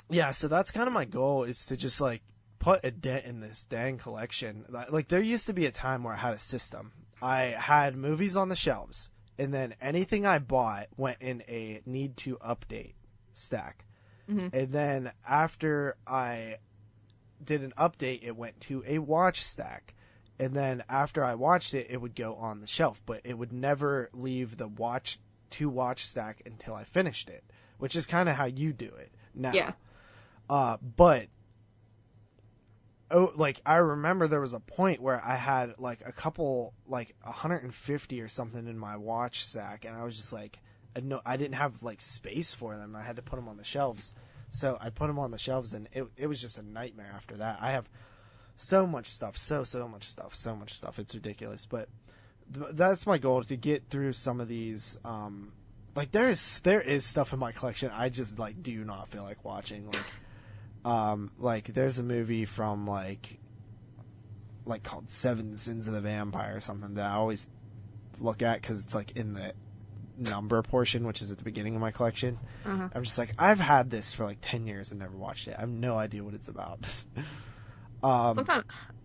yeah, so that's kind of my goal, is to just like put a dent in this dang collection. Like there used to be a time where I had a system. I had movies on the shelves, and then anything I bought went in a need to update stack. And then after I did an update, it went to a watch stack. And then after I watched it, it would go on the shelf, but it would never leave the watch stack until I finished it, which is kind of how you do it now. Yeah. But like I remember there was a point where I had like a couple, like 150 or something in my watch stack, and I was just like, no, I didn't have like space for them. I had to put them on the shelves. So I put them on the shelves, and it was just a nightmare after that. I have so much stuff, so much stuff. It's ridiculous. But that's my goal, to get through some of these. Like there is stuff in my collection I just like do not feel like watching. Like there's a movie from like called Seven Sins of the Vampire or something that I always look at because it's like in the number portion, which is at the beginning of my collection. I'm just like, I've had this for like 10 years and never watched it. I have no idea what it's about.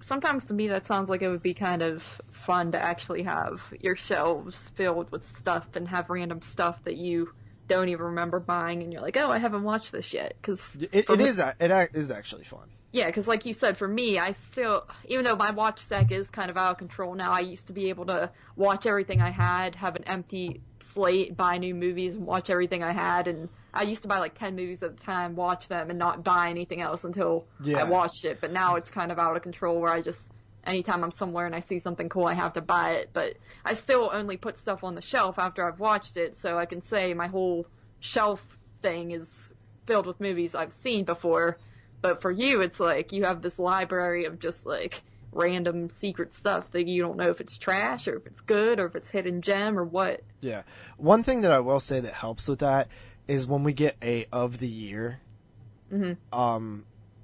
Sometimes to me that sounds like it would be kind of fun to actually have your shelves filled with stuff and have random stuff that you don't even remember buying, and you're like, oh, I haven't watched this yet. Cause it is actually fun. Yeah, because like you said, for me, I still, even though my watch stack is kind of out of control now, I used to be able to watch everything I had, have an empty slate, buy new movies, and watch everything I had. And I used to buy like 10 movies at a time, watch them, and not buy anything else until I watched it. But now it's kind of out of control where I just, anytime I'm somewhere and I see something cool, I have to buy it. But I still only put stuff on the shelf after I've watched it, so I can say my whole shelf thing is filled with movies I've seen before. But for you, it's like you have this library of just like random secret stuff that you don't know if it's trash or if it's good or if it's hidden gem or what. Yeah. One thing that I will say that helps with that is when we get a of the year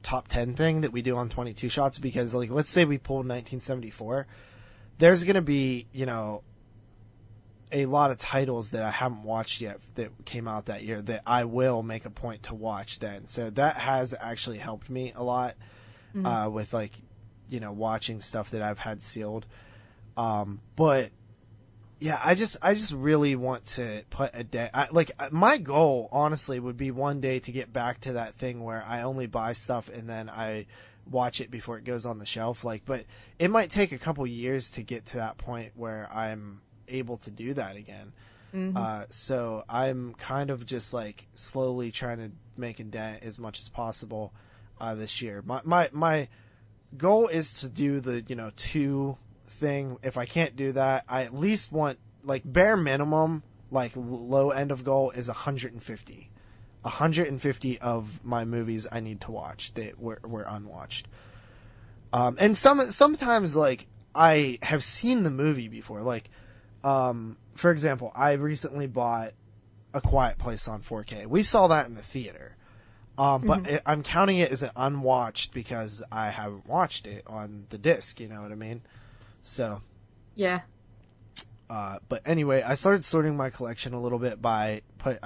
top 10 thing that we do on 22 Shots, because like let's say we pulled 1974, there's going to be, a lot of titles that I haven't watched yet that came out that year that I will make a point to watch then. So that has actually helped me a lot with like, watching stuff that I've had sealed. But yeah, I just really want to put a dent. My goal honestly would be one day to get back to that thing where I only buy stuff and then I watch it before it goes on the shelf. But it might take a couple years to get to that point where I'm able to do that again. So I'm kind of just like slowly trying to make a dent as much as possible this year. My goal is to do the 2 thing. If I can't do that, I at least want, like, bare minimum, like low end of goal is 150 of my movies I need to watch that were unwatched. And sometimes like I have seen the movie before, like for example, I recently bought A Quiet Place on 4K. We saw that in the theater. But I'm counting it as an unwatched because I haven't watched it on the disc. You know what I mean? So. Yeah. But anyway, I started sorting my collection a little bit I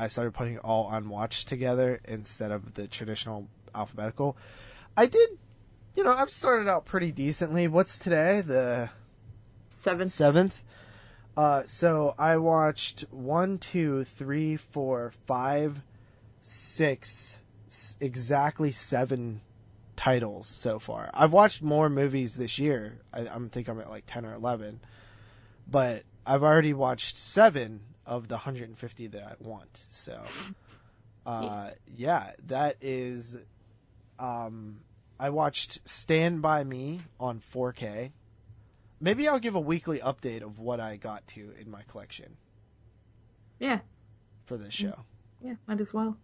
started putting all unwatched together instead of the traditional alphabetical. I did, I've started out pretty decently. What's today? The 7th. So I watched 1, 2, 3, 4, 5, 6, exactly 7 titles so far. I've watched more movies this year. I think I'm at like 10 or 11, but I've already watched 7 of the 150 that I want. So, yeah, that is. I watched Stand By Me on 4K. Maybe I'll give a weekly update of what I got to in my collection. Yeah. For this show. Yeah, might as well.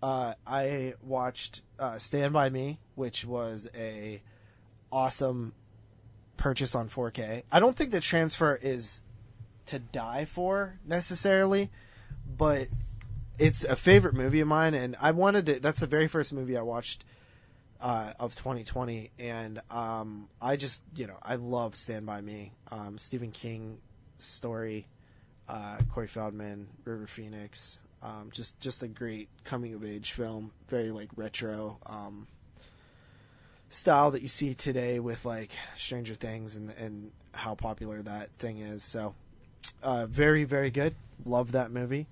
I watched Stand By Me, which was a awesome purchase on 4K. I don't think the transfer is to die for necessarily, but it's a favorite movie of mine, and I wanted to. That's the very first movie I watched of 2020, and I just I love Stand By Me. Stephen King story, Corey Feldman, River Phoenix. Just a great coming of age film, very like retro style that you see today with like Stranger Things and how popular that thing is. So very, very good. Love that movie.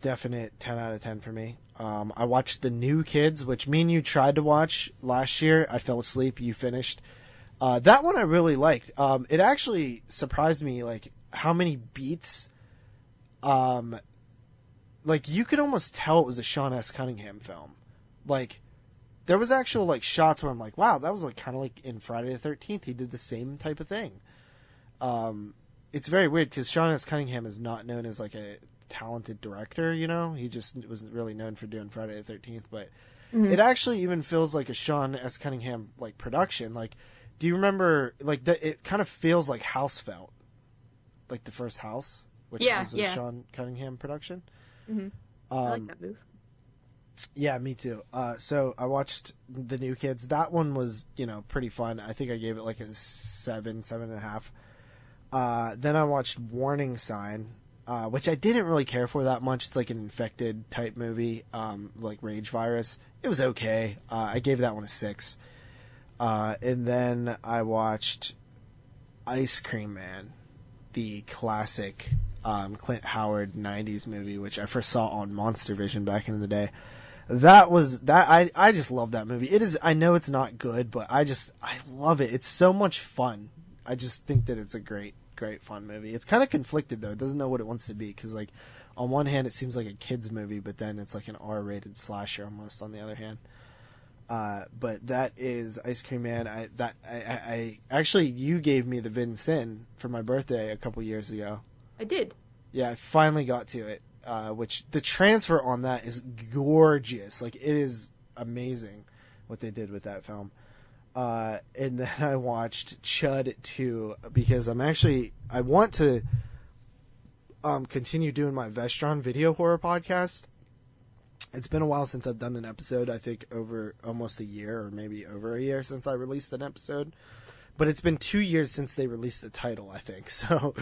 Definite 10 out of 10 for me. I watched The New Kids, which me and you tried to watch last year. I fell asleep. You finished. That one I really liked. It actually surprised me like how many beats like you could almost tell it was a Sean S. Cunningham film. Like there was actual like shots where I'm like, wow, that was like kind of like in Friday the 13th. He did the same type of thing. It's very weird because Sean S. Cunningham is not known as like a talented director. He just wasn't really known for doing Friday the 13th. But it actually even feels like a Sean S. Cunningham like production. Like, do you remember like that? It kind of feels like House felt, like the first House, which was a Sean Cunningham production. Mm-hmm. I like that move. Yeah, me too. So I watched The New Kids. That one was, pretty fun. I think I gave it like a 7.5. Then I watched Warning Sign, which I didn't really care for that much. It's like an infected type movie, like Rage Virus. It was okay. I gave that one a 6. And then I watched Ice Cream Man, the classic Clint Howard 90s movie, which I first saw on Monster Vision back in the day. I just love that movie. It is, I know it's not good, but I love it. It's so much fun. I just think that it's a great fun movie. It's kind of conflicted though. It doesn't know what it wants to be because like on one hand it seems like a kids movie, but then it's like an R-rated slasher almost on the other hand. But that is Ice Cream Man. I actually, you gave me the Vin Sin for my birthday a couple years ago. I did. Yeah, I finally got to it. Which the transfer on that is gorgeous. Like, it is amazing what they did with that film. And then I watched Chud 2 because I want to continue doing my Vestron video horror podcast. It's been a while since I've done an episode. I think over almost a year or maybe over a year since I released an episode. But it's been 2 years since they released the title, I think. So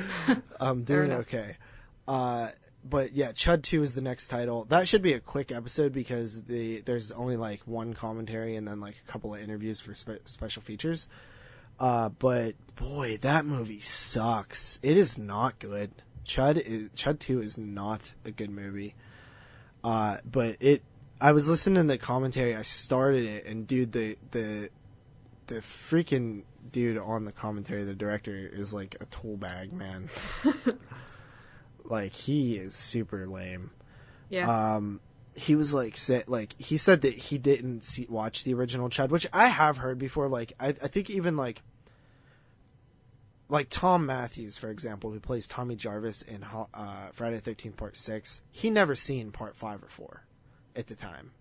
I'm doing okay. But yeah, Chud 2 is the next title. That should be a quick episode because there's only like one commentary and then like a couple of interviews for special features. But boy, that movie sucks. It is not good. Chud 2 is not a good movie. But I was listening to the commentary. I started it, and dude, the freaking dude on the commentary, the director, is like a tool bag, man. Like, he is super lame. Yeah. He was like he said that he didn't watch the original Chud, which I have heard before. Like, I think even like Tom Matthews, for example, who plays Tommy Jarvis in Friday the 13th Part 6, he never seen Part 5 or 4 at the time.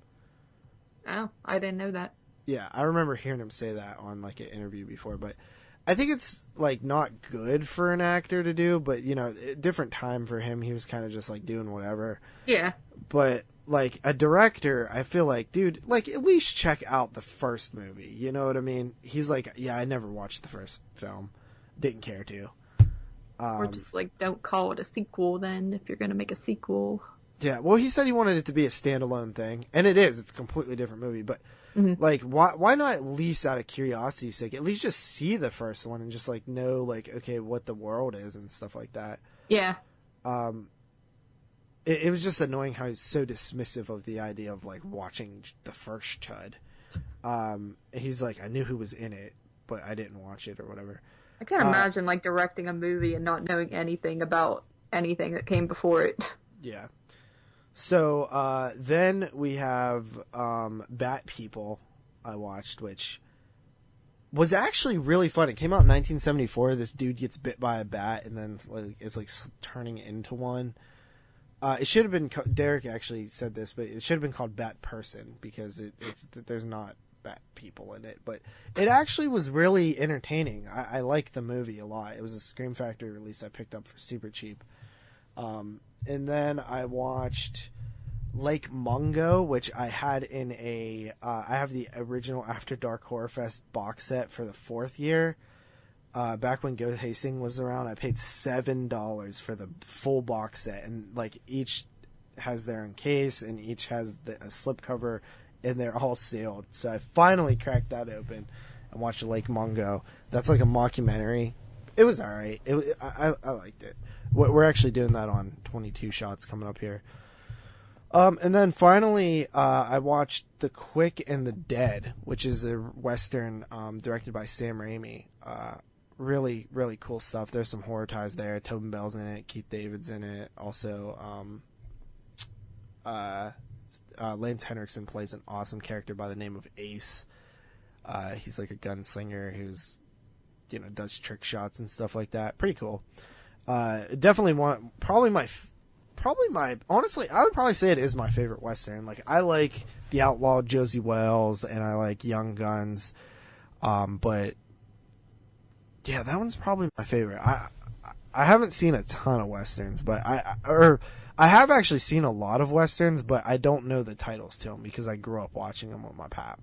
Oh, I didn't know that. Yeah, I remember hearing him say that on like an interview before, but I think it's like not good for an actor to do, but you know, different time for him. He was kind of just like doing whatever. Yeah. But like a director, I feel like, dude, like at least check out the first movie. You know what I mean? He's like, yeah, I never watched the first film, didn't care to. Or just like don't call it a sequel then if you're gonna make a sequel. Yeah, well, he said he wanted it to be a standalone thing, and it is. It's a completely different movie, but like, why not at least out of curiosity's sake, at least just see the first one and just like know like, okay, what the world is and stuff like that. Yeah. It was just annoying how he's so dismissive of the idea of like watching the first Chud. He's like, I knew who was in it, but I didn't watch it or whatever. I can't imagine like directing a movie and not knowing anything about anything that came before it. Yeah. So then we have Bat People I watched, which was actually really fun. It came out in 1974. This dude gets bit by a bat and then it's like turning into one. It should have been, Derek actually said this, but it should have been called Bat Person because there's not bat people in it. But it actually was really entertaining. I liked the movie a lot. It was a Scream Factory release I picked up for super cheap. And then I watched Lake Mungo, which I had in I have the original After Dark Horror Fest box set for the 4th year. Back when Go Hastings was around, I paid $7 for the full box set, and like each has their own case, and each has a slipcover, and they're all sealed. So I finally cracked that open and watched Lake Mungo. That's like a mockumentary. It was all right. I liked it. We're actually doing that on 22 Shots coming up here. And then finally, I watched The Quick and the Dead, which is a Western directed by Sam Raimi. Really, really cool stuff. There's some horror ties there. Tobin Bell's in it. Keith David's in it. Also, Lance Henriksen plays an awesome character by the name of Ace. He's like a gunslinger who's, does trick shots and stuff like that. Pretty cool. Definitely honestly, I would probably say it is my favorite Western. Like, I like The Outlaw Josie Wells and I like Young Guns. But yeah, that one's probably my favorite. I haven't seen a ton of Westerns, but I have actually seen a lot of Westerns, but I don't know the titles to them because I grew up watching them with my pap.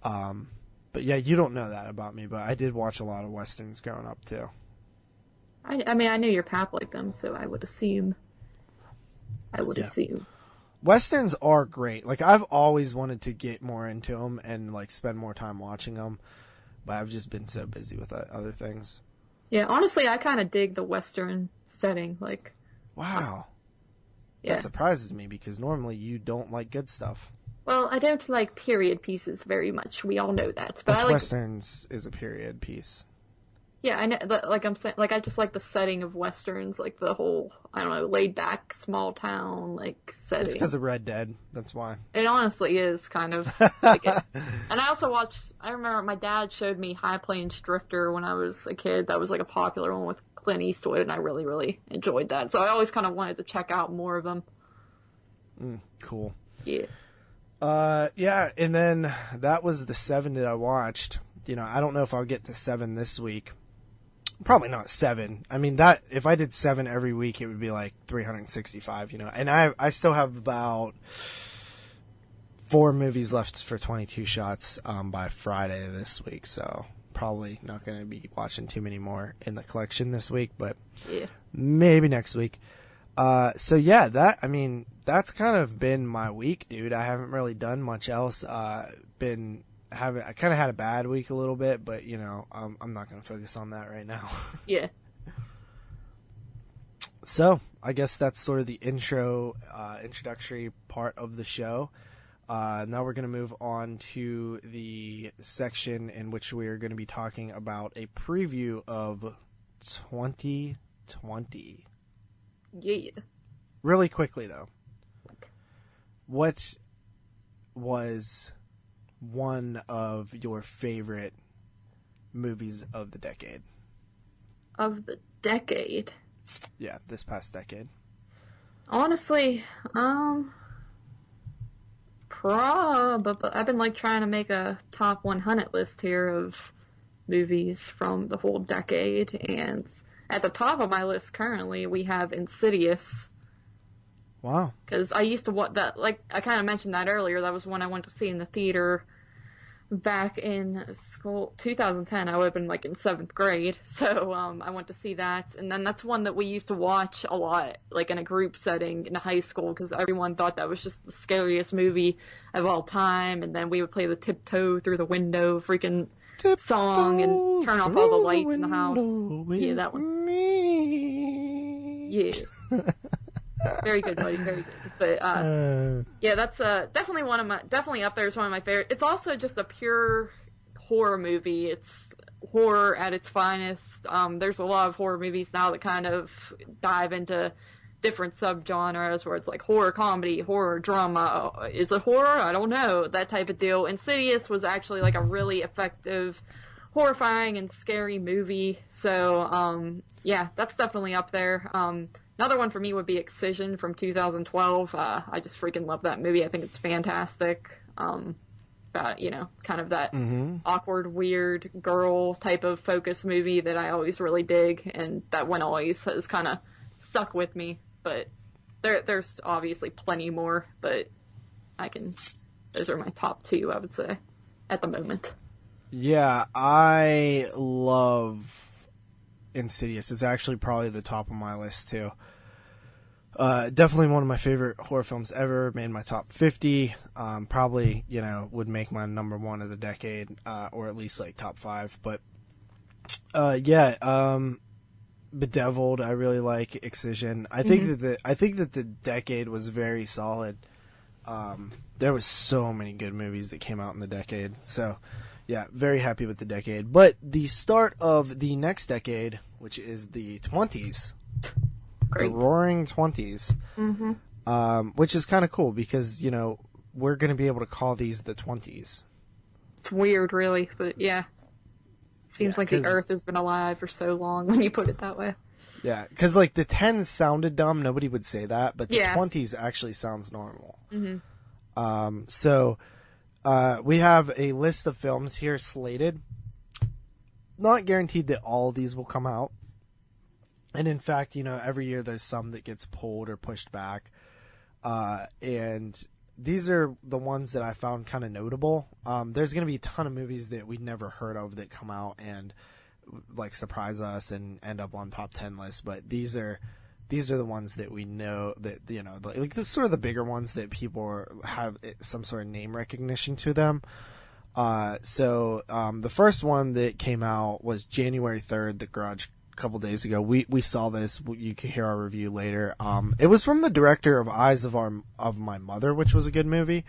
But yeah, you don't know that about me, but I did watch a lot of Westerns growing up too. I mean, I knew your pap liked them, so I would assume. Westerns are great. Like, I've always wanted to get more into them and like spend more time watching them, but I've just been so busy with other things. Yeah, honestly, I kind of dig the Western setting. Like, wow, yeah. That surprises me because normally you don't like good stuff. Well, I don't like period pieces very much. We all know that. But Which Westerns is a period piece? Yeah, I know. Like I'm saying, like I just like the setting of Westerns, like the whole, I don't know, laid back small town like setting. It's because of Red Dead. That's why. It honestly is kind of like it. And I also watched. I remember my dad showed me High Plains Drifter when I was a kid. That was like a popular one with Clint Eastwood, and I really, really enjoyed that. So I always kind of wanted to check out more of them. Cool. Yeah. Yeah, and then that was the 7 that I watched. I don't know if I'll get to 7 this week. Probably not 7. I mean, that if I did 7 every week, it would be like 365, And I still have about 4 movies left for 22 Shots by Friday this week, so probably not going to be watching too many more in the collection this week, but yeah, maybe next week. So yeah, that's kind of been my week, dude. I haven't really done much else. I kind of had a bad week a little bit, but I'm not going to focus on that right now. Yeah. So I guess that's sort of the introductory part of the show. Now we're going to move on to the section in which we are going to be talking about a preview of 2020. Yeah. Really quickly, though. What was one of your favorite movies of the decade? Of the decade? Yeah, this past decade. Honestly, probably. I've been like trying to make a top 100 list here of movies from the whole decade. And at the top of my list currently, we have Insidious. Wow. Because I used to watch that, like, I kind of mentioned that earlier. That was one I went to see in the theater back in school, 2010. I would have been, like, in 7th grade. So I went to see that. And then that's one that we used to watch a lot, like, in a group setting in high school, because everyone thought that was just the scariest movie of all time. And then we would play the Tiptoe Through the Window freaking song and turn off all the lights in the house. Yeah, that one. Yeah. Very good, buddy. Very good. But yeah, that's definitely definitely up there as one of my favorite. It's also just a pure horror movie. It's horror at its finest. There's a lot of horror movies now that kind of dive into different subgenres where it's like horror comedy, horror drama. Is it horror? I don't know. That type of deal. Insidious was actually like a really effective, horrifying and scary movie. So yeah, that's definitely up there. Another one for me would be Excision from 2012. I just freaking love that movie. I think it's fantastic. About, you know, kind of that awkward, weird girl type of focus movie that I always really dig, and that one always has kind of stuck with me. But there's obviously plenty more, but those are my top 2, I would say, at the moment. Yeah, I love Insidious. It's actually probably the top of my list too. Definitely one of my favorite horror films ever. Made my top 50. Probably, you know, would make my number 1 of the decade, or at least like top 5. But yeah, Bedeviled, I really like. Excision. I think that the decade was very solid. There was so many good movies that came out in the decade. So yeah, very happy with the decade. But the start of the next decade, which is the 20s, Great. the roaring 20s, which is kind of cool because, you know, we're going to be able to call these the 20s. It's weird, really, but yeah. Seems like the Earth has been alive for so long when you put it that way. Yeah, because, like, the 10s sounded dumb. Nobody would say that, but the 20s actually sounds normal. So we have a list of films here slated. Not guaranteed that all of these will come out. And in fact, you know, every year there's some that gets pulled or pushed back. And these are the ones that I found kind of notable. There's going to be a ton of movies that we'd never heard of that come out and like surprise us and end up on top 10 lists. But these are the ones that we know that, you know, like the sort of the bigger ones that people have some sort of name recognition to them. So the first one that came out was January 3rd, The Grudge, a couple days ago. We saw this. You can hear our review later. It was from the director of Eyes of My Mother, which was a good movie.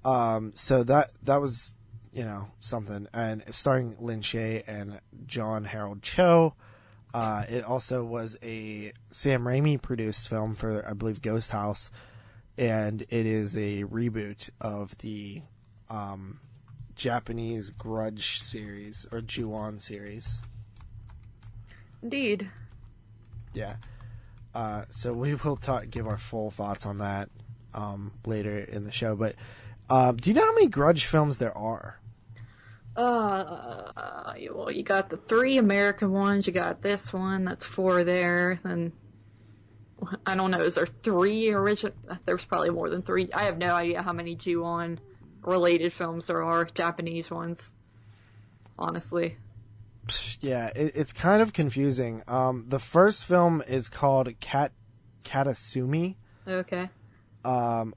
So that was, you know, something. And starring Lin Shaye and John Harold Cho. It also was a Sam Raimi produced film for, I believe, Ghost House, and it is a reboot of the Japanese Grudge series, or Ju-on series. Indeed. Yeah. So we will give our full thoughts on that later in the show. But do you know how many Grudge films there are? Well, you got the 3 American ones, you got this one, that's 4 there, and I don't know, is there 3 original? There's probably more than 3. I have no idea how many Ju-on related films there are, Japanese ones, honestly. Yeah, it's kind of confusing. The first film is called Katasumi. Okay.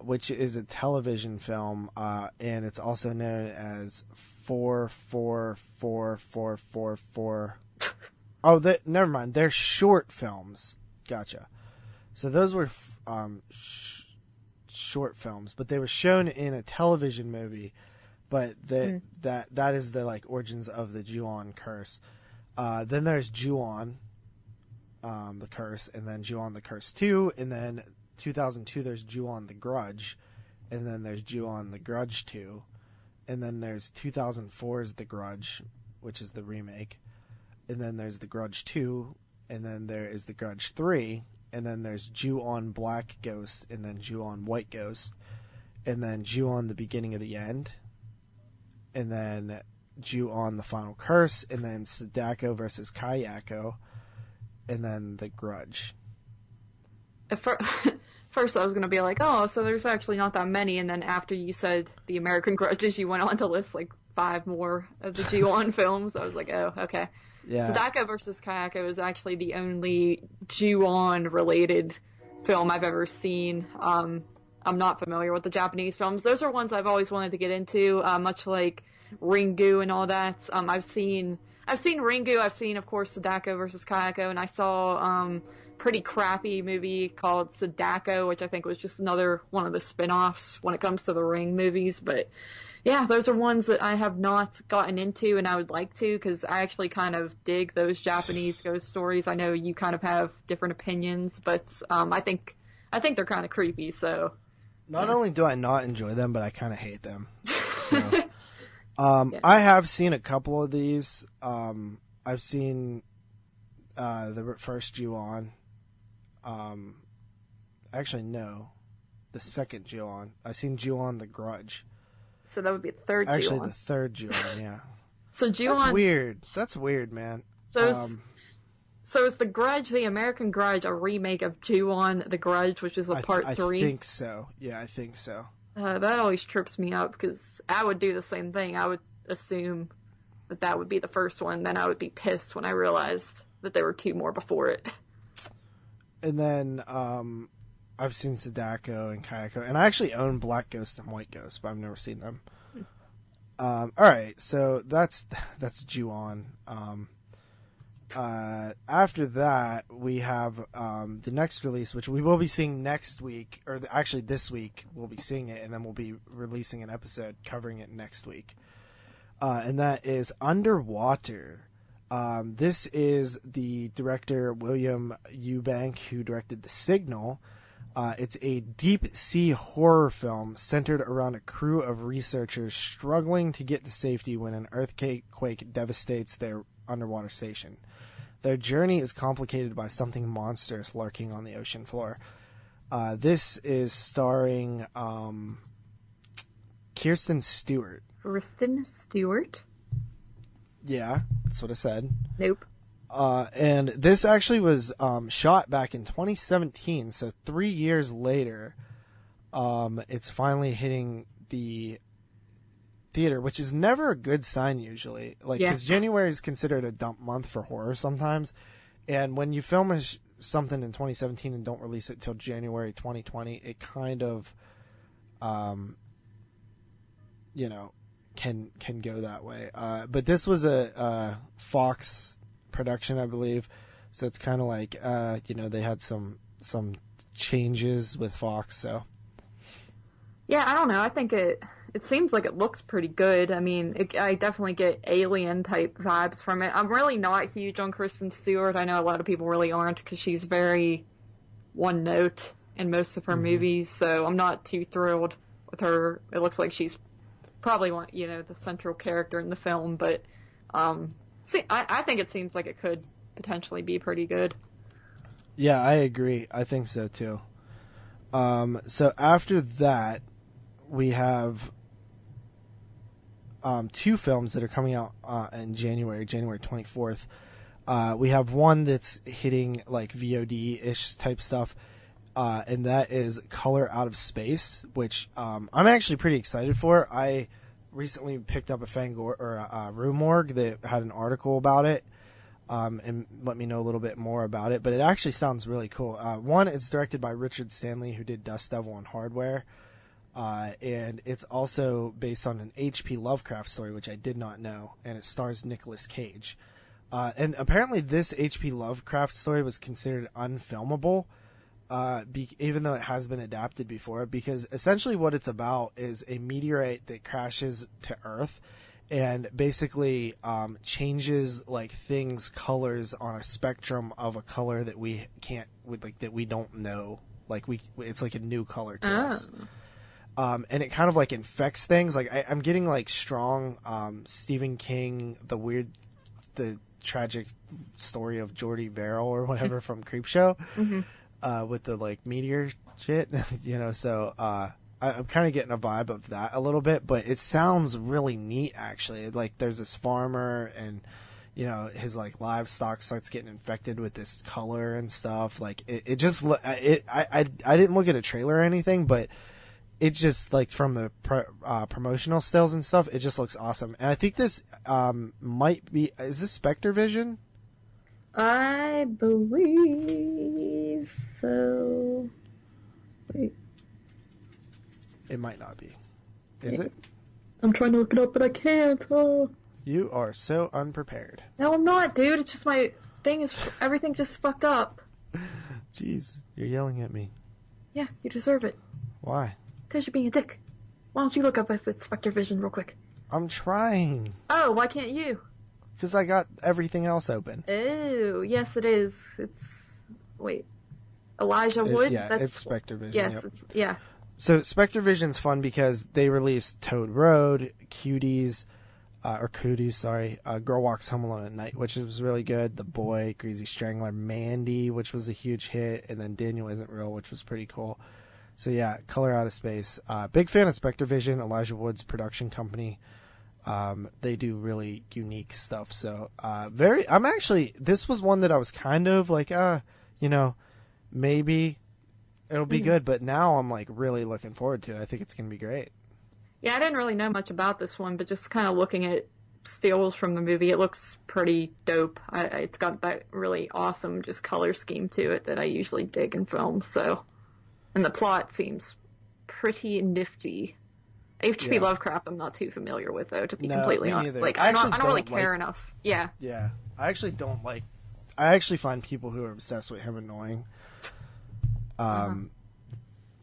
Which is a television film, and it's also known as 4444444. Oh, never mind. They're short films. Gotcha. So those were short films, but they were shown in a television movie. But that is the like origins of the Ju-on curse. Then there's Ju-on, the curse, and then Ju-on the Curse 2, and then 2002 there's Ju-on the Grudge, and then there's Ju-on the Grudge 2, and then there's 2004's The Grudge, which is the remake, and then there's The Grudge 2, and then there is The Grudge 3, and then there's Ju-on Black Ghost, and then Ju-on White Ghost, and then Ju-on The Beginning of the End, and then Ju-on: The Final Curse, and then Sadako versus Kayako, and then The Grudge. First, I was gonna be like, oh, so there's actually not that many, and then after you said the American Grudges, you went on to list like 5 more of the Ju-on films. I was like, oh, okay. Yeah. Sadako versus Kayako is actually the only Ju-on related film I've ever seen. I'm not familiar with the Japanese films. Those are ones I've always wanted to get into, much like Ringu and all that. I've seen Ringu. I've seen, of course, Sadako versus Kayako, and I saw pretty crappy movie called Sadako, which I think was just another one of the spin-offs when it comes to the Ring movies. But yeah, those are ones that I have not gotten into, and I would like to, because I actually kind of dig those Japanese ghost stories. I know you kind of have different opinions, but I think they're kind of creepy. So not only do I not enjoy them, but I kind of hate them. So I have seen a couple of these. I've seen the first Ju-on. Actually, no, the second Ju-on. I've seen Ju-on: The Grudge. So that would be the third Ju-on. Actually, the third Ju-on, yeah. So Ju-on... That's weird, man. So is The Grudge, the American Grudge, a remake of Ju-on: The Grudge, which is part 3? I think so. Yeah, I think so. That always trips me up, because I would do the same thing. I would assume that would be the first one, then I would be pissed when I realized that there were 2 more before it. And then I've seen Sadako and Kayako, and I actually own Black Ghost and White Ghost, but I've never seen them. All right, so that's Ju-on. After that, we have the next release, which we will be seeing next week, or actually this week we'll be seeing it, and then we'll be releasing an episode covering it next week. And that is Underwater. This is the director William Eubank, who directed The Signal. It's a deep-sea horror film centered around a crew of researchers struggling to get to safety when an earthquake devastates their underwater station. Their journey is complicated by something monstrous lurking on the ocean floor. This is starring Kirsten Stewart. Kristen Stewart? Yeah, that's what I said. Nope. And this actually was shot back in 2017, so 3 years later, it's finally hitting the theater, which is never a good sign usually. Because January is considered a dump month for horror sometimes, and when you film something in 2017 and don't release it till January 2020, it kind of, can go that way. But this was a Fox production, I believe, so it's kind of like they had some changes with Fox. So yeah, I don't know, I think it seems like it looks pretty good. I mean, I definitely get alien type vibes from it. I'm really not huge on Kristen Stewart. I know a lot of people really aren't, because she's very one note in most of her movies, so I'm not too thrilled with her. It looks like she's probably the central character in the film, but I think it seems like it could potentially be pretty good. Yeah, I agree. I think so too. So after that, we have 2 films that are coming out in January 24th. We have one that's hitting like VOD-ish type stuff, and that is Color Out of Space, which I'm actually pretty excited for. I recently picked up a Rue Morgue that had an article about it, and let me know a little bit more about it, but it actually sounds really cool. One, it's directed by Richard Stanley, who did Dust Devil and Hardware, and it's also based on an H.P. Lovecraft story, which I did not know, and it stars Nicolas Cage. And apparently this H.P. Lovecraft story was considered unfilmable, even though it has been adapted before, because essentially what it's about is a meteorite that crashes to Earth and basically changes like things colors on a spectrum of a color that we that we don't know, it's like a new color to us. And it kind of like infects things. Like I'm getting like strong Stephen King, the tragic story of Jordy Verrill or whatever from Creepshow, with the like meteor shit, so I'm kind of getting a vibe of that a little bit, but it sounds really neat actually. Like there's this farmer and his like livestock starts getting infected with this color and stuff. Like it just I didn't look at a trailer or anything, but it just like from the promotional stills and stuff, it just looks awesome. And I think this might be, is this Spectre Vision? I believe so. Wait. It might not be. Is it? I'm trying to look it up, but I can't. Oh. You are so unprepared. No, I'm not, dude. It's just my thing is everything just fucked up. Jeez, you're yelling at me. Yeah, you deserve it. Why? Because you're being a dick. Why don't you look up if it's Spectre Vision real quick? I'm trying. Oh, why can't you? Because I got everything else open. Oh, yes, it is. It's... Wait. Elijah Wood? It's Spectre Vision. Yes, yep. yeah. So Spectre Vision's fun because they released Toad Road, Cooties, Girl Walks Home Alone at Night, which was really good. The Boy, Greasy Strangler, Mandy, which was a huge hit, and then Daniel Isn't Real, which was pretty cool. So yeah, Color Out of Space. Big fan of Spectre Vision, Elijah Wood's production company. They do really unique stuff. So this was one that I was kind of like, maybe it'll be good, but now I'm like really looking forward to it. I think it's going to be great. Yeah, I didn't really know much about this one, but just kind of looking at stills from the movie, it looks pretty dope. It's got that really awesome just color scheme to it that I usually dig in films. So, and the plot seems pretty nifty. H.P. Lovecraft, I'm not too familiar with though, to be completely honest. Like, I don't really care enough. Yeah. Yeah, I actually don't like. I actually find people who are obsessed with him annoying.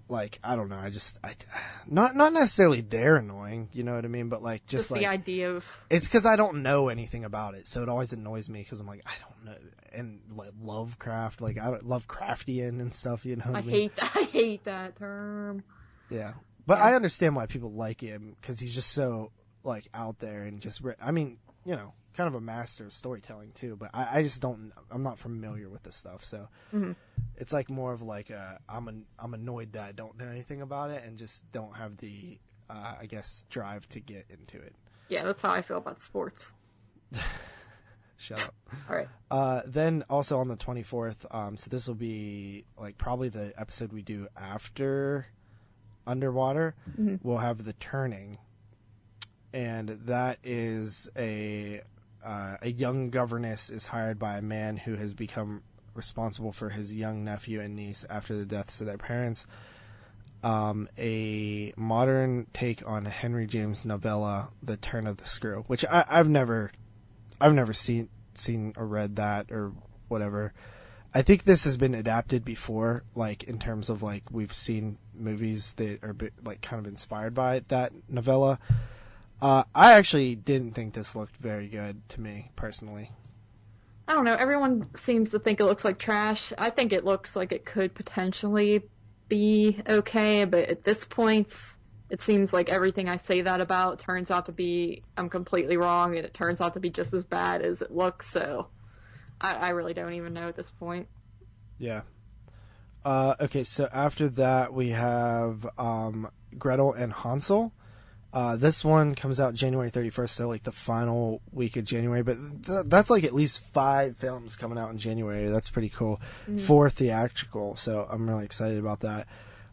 Like, I don't know, I not necessarily they're annoying, you know what I mean, but like just like the idea of it's because I don't know anything about it, so it always annoys me because I'm like, I don't know. And like Lovecraft, like I don't Lovecraftian and stuff, you know what I mean? I hate that term. Yeah, but I understand why people like him because he's just so like out there and just I mean, kind of a master of storytelling too, but I just I'm not familiar with this stuff, so it's like more of like I'm annoyed that I don't know anything about it and just don't have the I guess drive to get into it. Yeah, that's how I feel about sports. Shut up. All right. Then also on the 24th, so this will be like probably the episode we do after Underwater. We'll have The Turning, and that is a young governess is hired by a man who has become responsible for his young nephew and niece after the deaths of their parents. A modern take on Henry James' novella, The Turn of the Screw, which I've never seen or read that or whatever. I think this has been adapted before, like in terms of like we've seen movies that are like kind of inspired by that novella. I actually didn't think this looked very good to me, personally. I don't know. Everyone seems to think it looks like trash. I think it looks like it could potentially be okay, but at this point, it seems like everything I say that about turns out to be I'm completely wrong, and it turns out to be just as bad as it looks, so I really don't even know at this point. Yeah. Okay, so after that, we have Gretel and Hansel. This one comes out January 31st, so like the final week of January, but that's like at least 5 films coming out in January. That's pretty cool. 4 theatrical, so I'm really excited about that.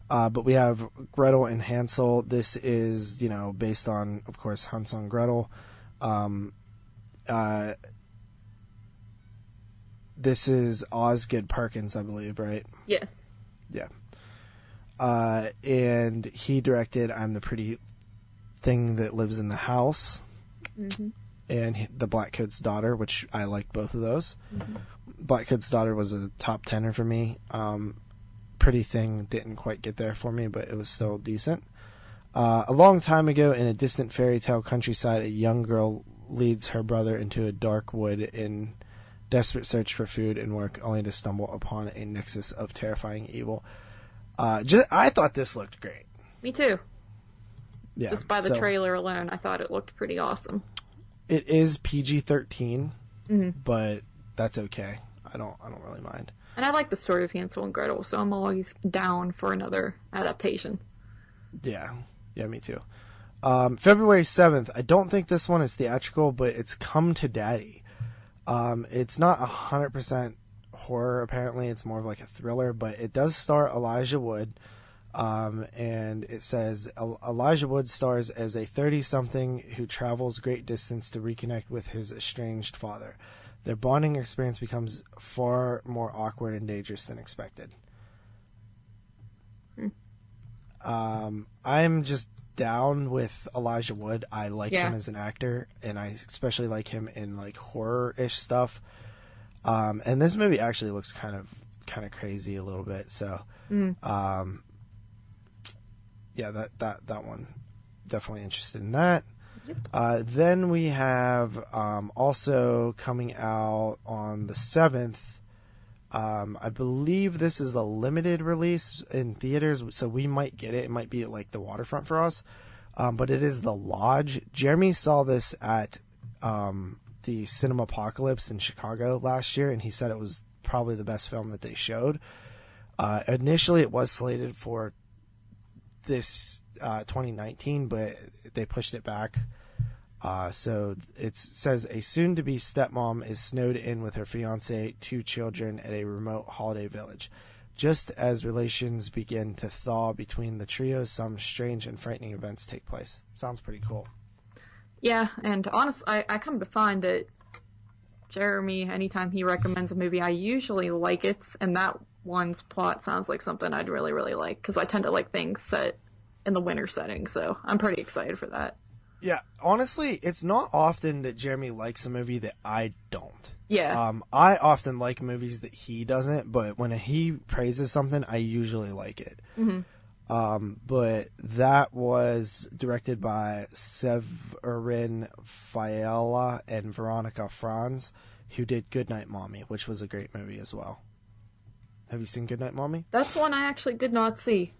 But we have Gretel and Hansel. This is, based on, of course, Hansel and Gretel. This is Osgood Perkins, I believe, right? Yes. Yeah. And he directed I'm the Pretty Thing That Lives in the House, and The Blackcoat's Daughter, which I liked both of those. Blackcoat's Daughter was a top 10er for me. Pretty Thing didn't quite get there for me, but it was still decent. A long time ago, in a distant fairy tale countryside, a young girl leads her brother into a dark wood in desperate search for food and work, only to stumble upon a nexus of terrifying evil. I thought this looked great. Me too. Yeah, just by the trailer alone, I thought it looked pretty awesome. It is PG-13, but that's okay. I don't really mind. And I like the story of Hansel and Gretel, so I'm always down for another adaptation. Yeah. Yeah, me too. February 7th, I don't think this one is theatrical, but it's Come to Daddy. It's not 100% horror, apparently. It's more of like a thriller, but it does star Elijah Wood. And it says Elijah Wood stars as a 30-something who travels great distance to reconnect with his estranged father. Their bonding experience becomes far more awkward and dangerous than expected. I'm just down with Elijah Wood. I like him as an actor, and I especially like him in like horror-ish stuff. And this movie actually looks kind of crazy a little bit. So, yeah, that one, definitely interested in that. Yep. Then we have also coming out on the 7th. I believe this is a limited release in theaters, so we might get it. It might be at like the Waterfront for us, but it is The Lodge. Jeremy saw this at the Cinema Apocalypse in Chicago last year, and he said it was probably the best film that they showed. Initially, it was slated for this 2019, but they pushed it back. So it says a soon-to-be stepmom is snowed in with her fiancé, 2 children at a remote holiday village. Just as relations begin to thaw between the trio, some strange and frightening events take place. Sounds pretty cool. Yeah, and honestly, I come to find that Jeremy, anytime he recommends a movie, I usually like it, and that one's plot sounds like something I'd really, really like, because I tend to like things set in the winter setting, so I'm pretty excited for that. Yeah, honestly, it's not often that Jeremy likes a movie that I don't. Yeah. I often like movies that he doesn't, but when he praises something, I usually like it. Mm-hmm. But that was directed by Severin Fiala and Veronica Franz, who did Goodnight Mommy, which was a great movie as well. Have you seen Goodnight Mommy? That's one I actually did not see.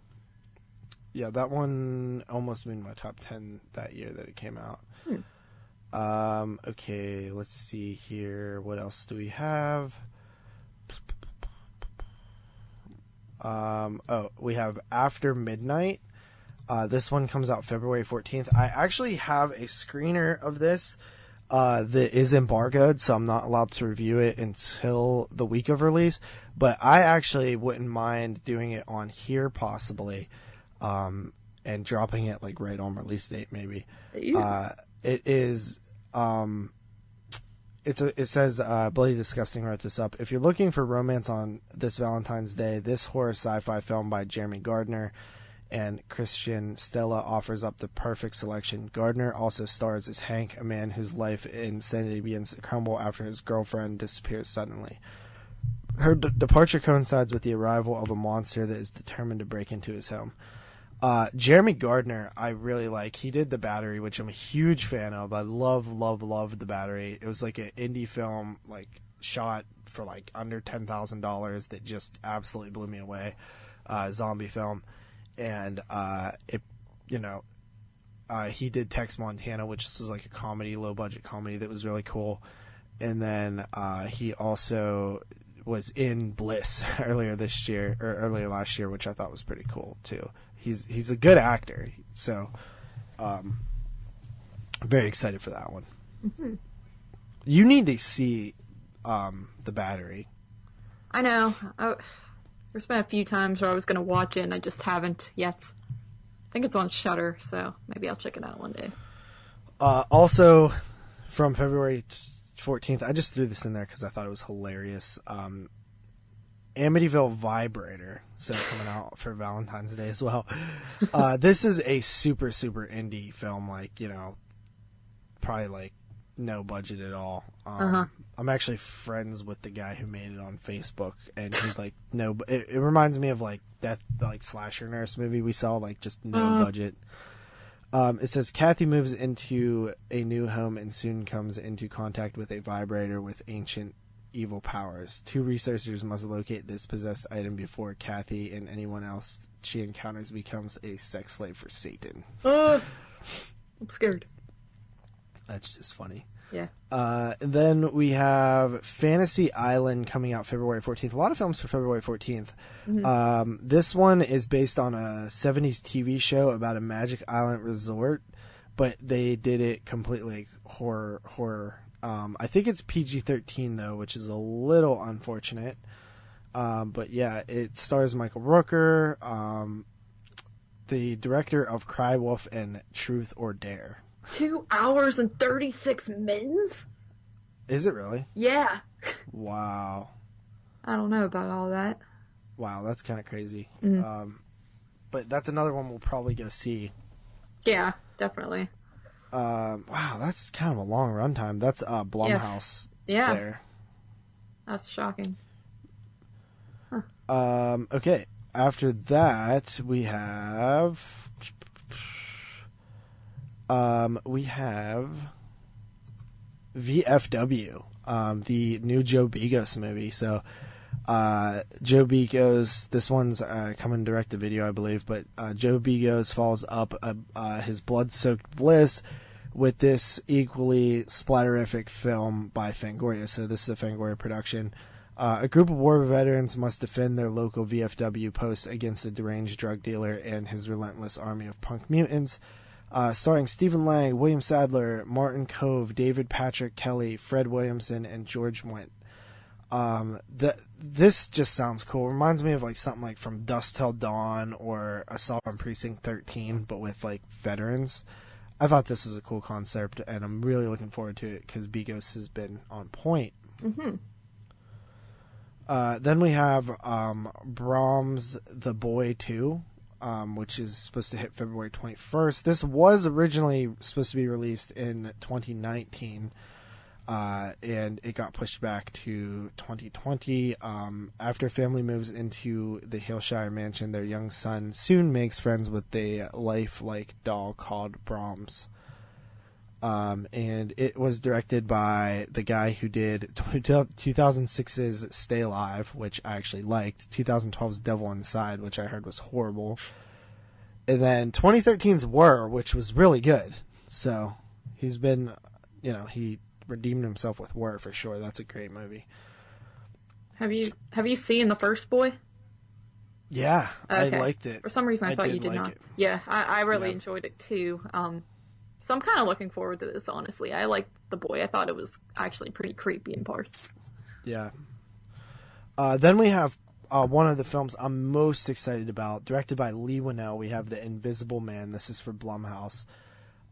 Yeah, that one almost made my top 10 that year that it came out. Okay, let's see here. What else do we have? We have After Midnight. This one comes out February 14th. I actually have a screener of this that is embargoed, so I'm not allowed to review it until the week of release. But I actually wouldn't mind doing it on here, possibly. And dropping it like right on release date, maybe. It is. It says Bloody Disgusting wrote this up. If you're looking for romance on this Valentine's Day, this horror sci-fi film by Jeremy Gardner and Christian Stella offers up the perfect selection. Gardner also stars as Hank, a man whose life and sanity begins to crumble after his girlfriend disappears suddenly. Her departure coincides with the arrival of a monster that is determined to break into his home. Jeremy Gardner, I really like. He did The Battery, which I'm a huge fan of. I love The Battery. It was like an indie film, like shot for like under $10,000 that just absolutely blew me away. Zombie film, and he did Tex Montana, which was like a comedy, low budget comedy that was really cool. And then he also was in Bliss earlier last year, which I thought was pretty cool too. He's a good actor, so very excited for that one. Mm-hmm. You need to see The Battery. I know. There's been a few times where I was going to watch it, and I just haven't yet. I think it's on Shudder, so maybe I'll check it out one day. Also, from February 14th, I just threw this in there because I thought it was hilarious. Amityville Vibrator, so coming out for Valentine's Day as well. This is a super, super indie film, like, probably like no budget at all. I'm actually friends with the guy who made it on Facebook, and he's like, it reminds me of like that like slasher nurse movie we saw, like just no budget. It says Kathy moves into a new home and soon comes into contact with a vibrator with ancient evil powers. 2 researchers must locate this possessed item before Kathy and anyone else she encounters becomes a sex slave for Satan. I'm scared. That's just funny. Yeah. And then we have Fantasy Island coming out February 14th. A lot of films for February 14th. This one is based on a 70s TV show about a magic island resort, but they did it completely horror. I think it's PG-13 though, which is a little unfortunate. But yeah, it stars Michael Rooker, the director of Cry Wolf and Truth or Dare. 2 hours and 36 minutes? Is it really? Yeah. Wow. I don't know about all that. Wow, that's kind of crazy. Mm. But that's another one we'll probably go see. Yeah, definitely. Wow, that's kind of a long runtime. That's Blumhouse there. That's shocking. Huh. Okay. After that, we have VFW, the new Joe Begos movie. So, Joe Begos, this one's coming direct to video, I believe, but Joe Begos follows up his Blood-Soaked Bliss with this equally splatterific film by Fangoria. So this is a Fangoria production. A group of war veterans must defend their local VFW post against a deranged drug dealer and his relentless army of punk mutants. Starring Stephen Lang, William Sadler, Martin Cove, David Patrick Kelly, Fred Williamson, and George Wendt. This just sounds cool. Reminds me of like something like From Dusk Till Dawn or Assault on Precinct 13, but with like veterans. I thought this was a cool concept, and I'm really looking forward to it because Begos has been on point. Mm-hmm. Then we have Brahms' The Boy 2, which is supposed to hit February 21st. This was originally supposed to be released in 2019, and it got pushed back to 2020. After a family moves into the Hillshire mansion, their young son soon makes friends with a lifelike doll called Brahms. And it was directed by the guy who did 2006's Stay Alive, which I actually liked, 2012's Devil Inside, which I heard was horrible, and then 2013's Whir, which was really good. So he's been, he redeemed himself with Whir for sure. That's a great movie. Have you seen The First Boy? Yeah, okay. I liked it. For some reason I thought you did like not. it. Yeah, I really enjoyed it too. So I'm kind of looking forward to this, honestly. I liked The Boy. I thought it was actually pretty creepy in parts. Yeah. Then we have one of the films I'm most excited about, directed by Lee Winnell. We have The Invisible Man. This is for Blumhouse.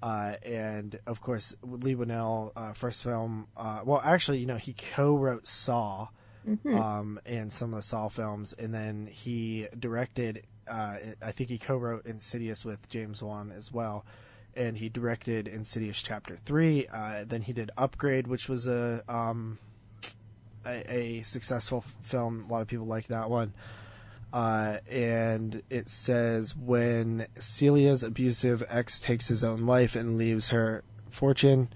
And, of course, Lee Winnell, first film... he co-wrote Saw, and some of the Saw films, and then he directed... I think he co-wrote Insidious with James Wan as well. And he directed Insidious Chapter 3. Then he did Upgrade, which was a successful film. A lot of people like that one. And it says, when Celia's abusive ex takes his own life and leaves her fortune,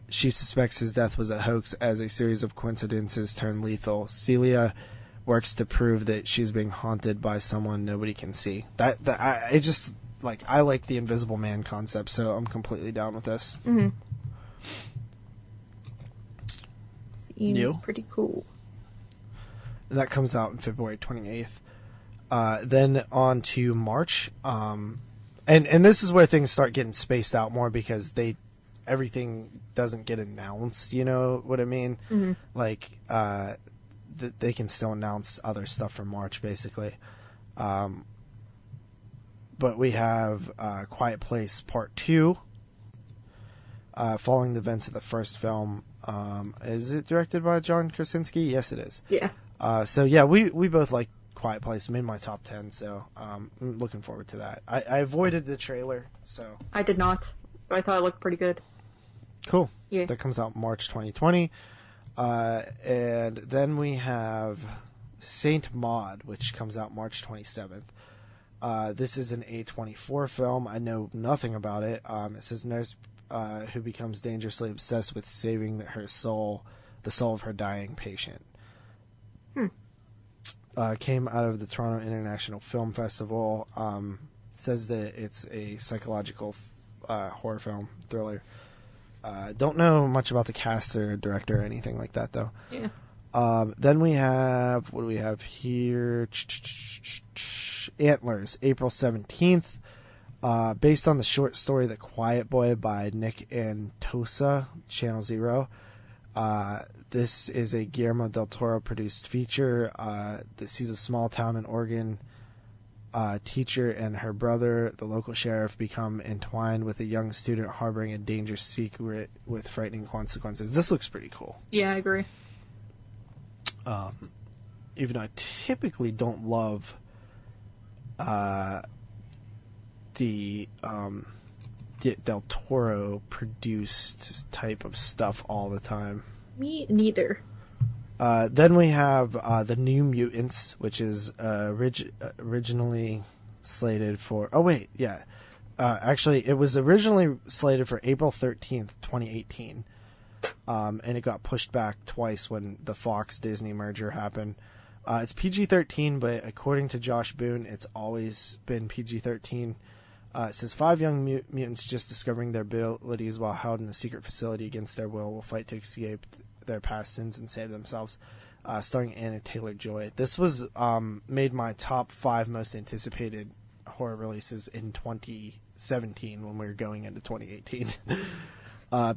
she suspects his death was a hoax as a series of coincidences turn lethal. Celia works to prove that she's being haunted by someone nobody can see. I like the Invisible Man concept, so I'm completely down with this. Mm-hmm. Seems New? pretty cool. And that comes out on February 28th. Then on to March. And this is where things start getting spaced out more because everything doesn't get announced, you know what I mean? Mm-hmm. Like, they can still announce other stuff for March, basically. But we have Quiet Place Part 2, following the events of the first film. Is it directed by John Krasinski? Yes, it is. Yeah. We both like Quiet Place. Made my top 10, so I'm looking forward to that. I avoided the trailer, so... I did not, but I thought it looked pretty good. Cool. Yeah. That comes out March 2020. And then we have Saint Maud, which comes out March 27th. This is an A24 film. I know nothing about it. It says nurse who becomes dangerously obsessed with saving the soul of her dying patient. Came out of the Toronto International Film Festival. Says that it's a psychological horror film, thriller. Don't know much about the cast or director or anything like that, though. Yeah. Then we have, what do we have here? Antlers, April 17th. Based on the short story The Quiet Boy by Nick Antosa, Channel Zero. This is a Guillermo del Toro produced feature that sees a small town in Oregon teacher and her brother, the local sheriff, become entwined with a young student harboring a dangerous secret with frightening consequences. This looks pretty cool. Yeah, I agree. Even though I typically don't love the Del Toro produced type of stuff all the time. Me neither. Then we have the New Mutants, which is originally slated for... Oh, wait, yeah. Actually, it was originally slated for April 13th, 2018. And it got pushed back twice when the Fox-Disney merger happened. It's PG-13, but according to Josh Boone, it's always been PG-13. It says 5 young mutants just discovering their abilities while held in a secret facility against their will fight to escape their past sins and save themselves. Starring Anna Taylor-Joy. This was made my top 5 most anticipated horror releases in 2017 when we were going into 2018.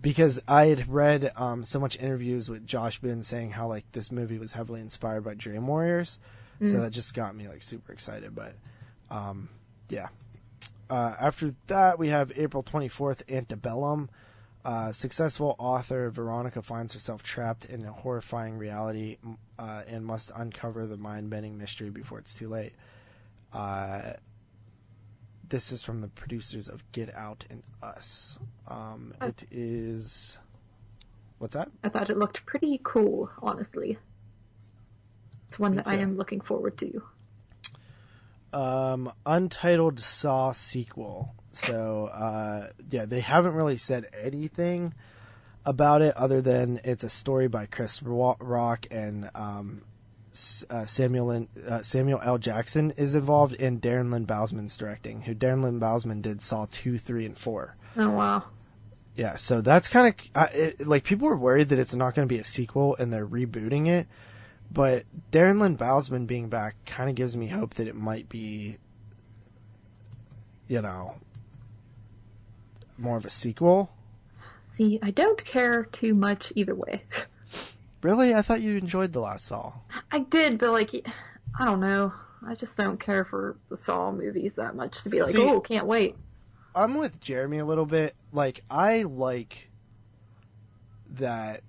Because I had read so much interviews with Josh Boone saying how like this movie was heavily inspired by Dream Warriors. So that just got me like super excited. But yeah. After that, we have April 24th, Antebellum. Successful author Veronica finds herself trapped in a horrifying reality and must uncover the mind-bending mystery before it's too late. This is from the producers of Get Out and Us. It is... What's that? I thought it looked pretty cool, honestly. It's one that I am looking forward to. Untitled Saw sequel. So, yeah, they haven't really said anything about it other than it's a story by Chris Rock and Samuel L. Jackson is involved, and Darren Lynn Bousman's directing, who Darren Lynn Bousman did Saw 2, 3, and 4. Oh, wow. Yeah, so that's kind of... like, people were worried that it's not going to be a sequel and they're rebooting it, but Darren Lynn Bousman being back kind of gives me hope that it might be, you know... more of a sequel. See, I don't care too much either way. Really? I thought you enjoyed the last Saw. I did, but like, I don't know. I just don't care for the Saw movies that much to be like, oh, can't wait. I'm with Jeremy a little bit. Like, I like that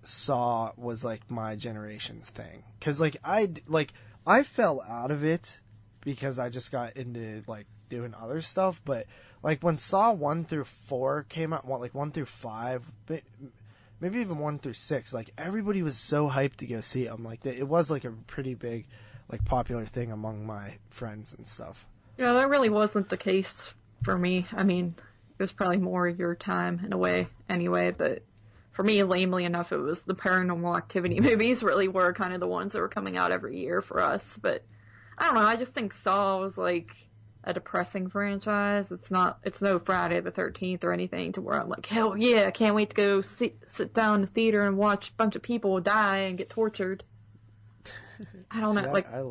Saw was like my generation's thing. Because like, I fell out of it because I just got into like doing other stuff, but like when Saw 1 through 4 came out, like 1 through 5, maybe even 1 through 6, like everybody was so hyped to go see them. Like it was like a pretty big, like popular thing among my friends and stuff. Yeah, that really wasn't the case for me. I mean, it was probably more your time in a way anyway, but for me, lamely enough, it was the Paranormal Activity movies really were kind of the ones that were coming out every year for us. But I don't know, I just think Saw was like a depressing franchise. It's no Friday the 13th or anything to where I'm like, hell yeah, I can't wait to go sit down in the theater and watch a bunch of people die and get tortured. I don't know. I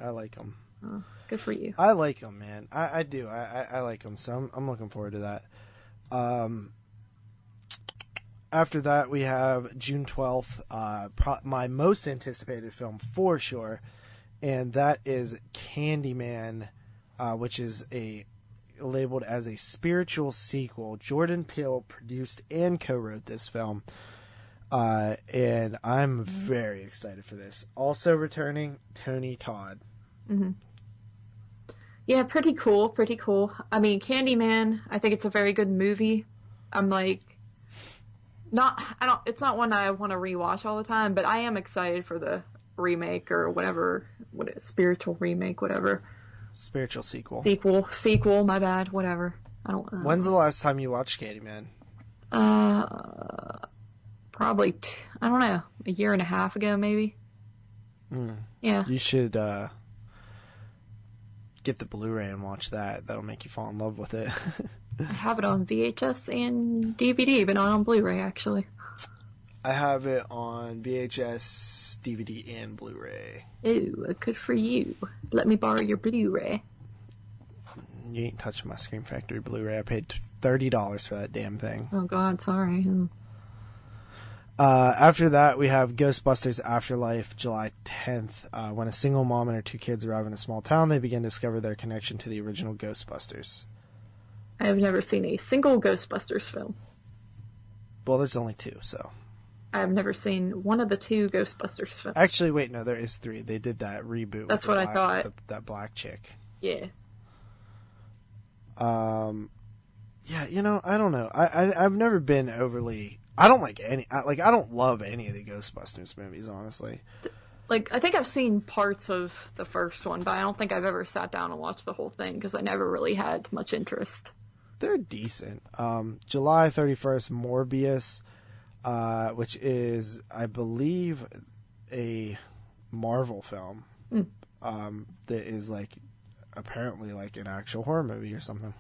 like them. Oh, good for you. I like them, man. I do. I like them, so I'm looking forward to that. After that, we have June 12th, my most anticipated film for sure, and that is Candyman, which is labeled as a spiritual sequel. Jordan Peele produced and co-wrote this film, and I'm very excited for this. Also returning, Tony Todd. Mm-hmm. Yeah, pretty cool. I mean, Candyman, I think it's a very good movie. I'm like, it's not one I want to rewatch all the time, but I am excited for the remake or whatever, spiritual remake, whatever. Spiritual sequel. Sequel, my bad, whatever. I don't know. When's the last time you watched Candyman? Probably, I don't know, a year and a half ago, maybe. Yeah. You should, get the Blu-ray and watch that. That'll make you fall in love with it. I have it on VHS and DVD, but not on Blu-ray, actually. I have it on VHS, DVD, and Blu-ray. Ooh, good for you. Let me borrow your Blu-ray. You ain't touching my Scream Factory Blu-ray. I paid $30 for that damn thing. Oh, God, sorry. After that, we have Ghostbusters Afterlife, July 10th. When a single mom and her 2 kids arrive in a small town, they begin to discover their connection to the original Ghostbusters. I have never seen a single Ghostbusters film. Well, there's only 2, so... I have never seen one of the 2 Ghostbusters films. Actually, wait, no, there is 3. They did that reboot. That's what I thought. That black chick. Yeah. Yeah, you know, I don't know. I've never been overly... I don't like any... I don't love any of the Ghostbusters movies, honestly. Like, I think I've seen parts of the first one, but I don't think I've ever sat down and watched the whole thing, because I never really had much interest. They're decent. July 31st, Morbius... which is, I believe, a Marvel film that is like apparently like an actual horror movie or something.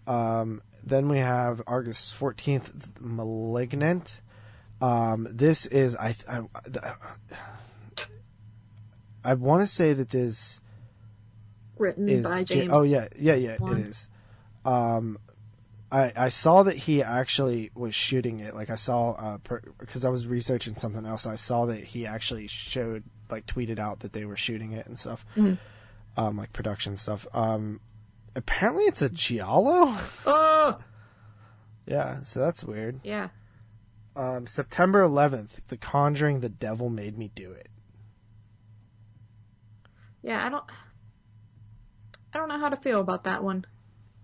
Then we have August 14th, Malignant. This is I want to say that this Written is by James. Oh yeah, it is. I saw that he actually was shooting it. Like I saw, because I was researching something else. I saw that he actually tweeted out that they were shooting it and stuff, like production stuff. Apparently it's a giallo. Oh! Yeah, so that's weird. Yeah. September 11th, The Conjuring: The Devil Made Me Do It. Yeah, I don't know how to feel about that one.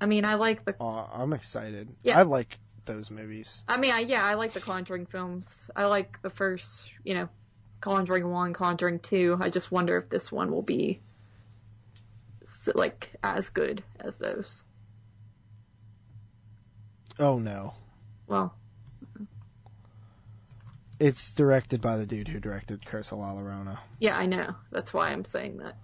I mean, I like the... I'm excited. Yeah. I like those movies. I mean, I like the Conjuring films. I like the first, Conjuring 1, Conjuring 2. I just wonder if this one will be, as good as those. Oh, no. Well... It's directed by the dude who directed Curse of La Llorona. Yeah, I know. That's why I'm saying that.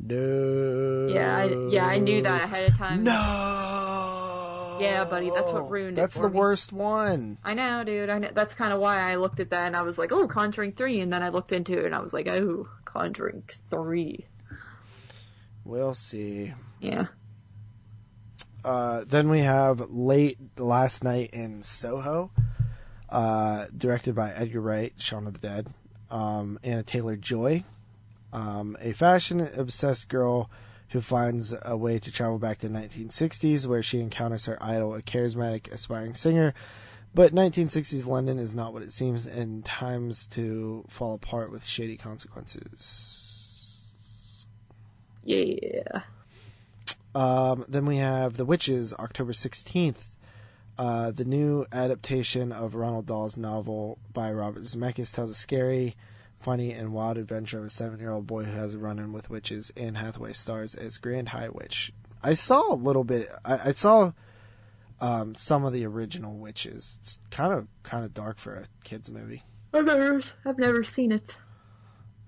No. Yeah, I knew that ahead of time. No. Yeah, buddy, that's what ruined it. That's the worst one. I know, dude. I know. That's kind of why I looked at that and I was like, "Oh, Conjuring 3," and then I looked into it and I was like, "Oh, Conjuring 3." We'll see. Yeah. Then we have Last Night in Soho, directed by Edgar Wright, Shaun of the Dead, Anna Taylor-Joy. A fashion-obsessed girl who finds a way to travel back to the 1960s, where she encounters her idol, a charismatic, aspiring singer. But 1960s London is not what it seems, and times to fall apart with shady consequences. Yeah. Then we have The Witches, October 16th. The new adaptation of Roald Dahl's novel by Robert Zemeckis tells a scary, funny, and wild adventure of a 7-year-old boy who has a run-in with witches. Anne Hathaway stars as Grand High Witch. I saw a little bit. I saw some of the original Witches. It's kind of dark for a kids movie. I've never seen it.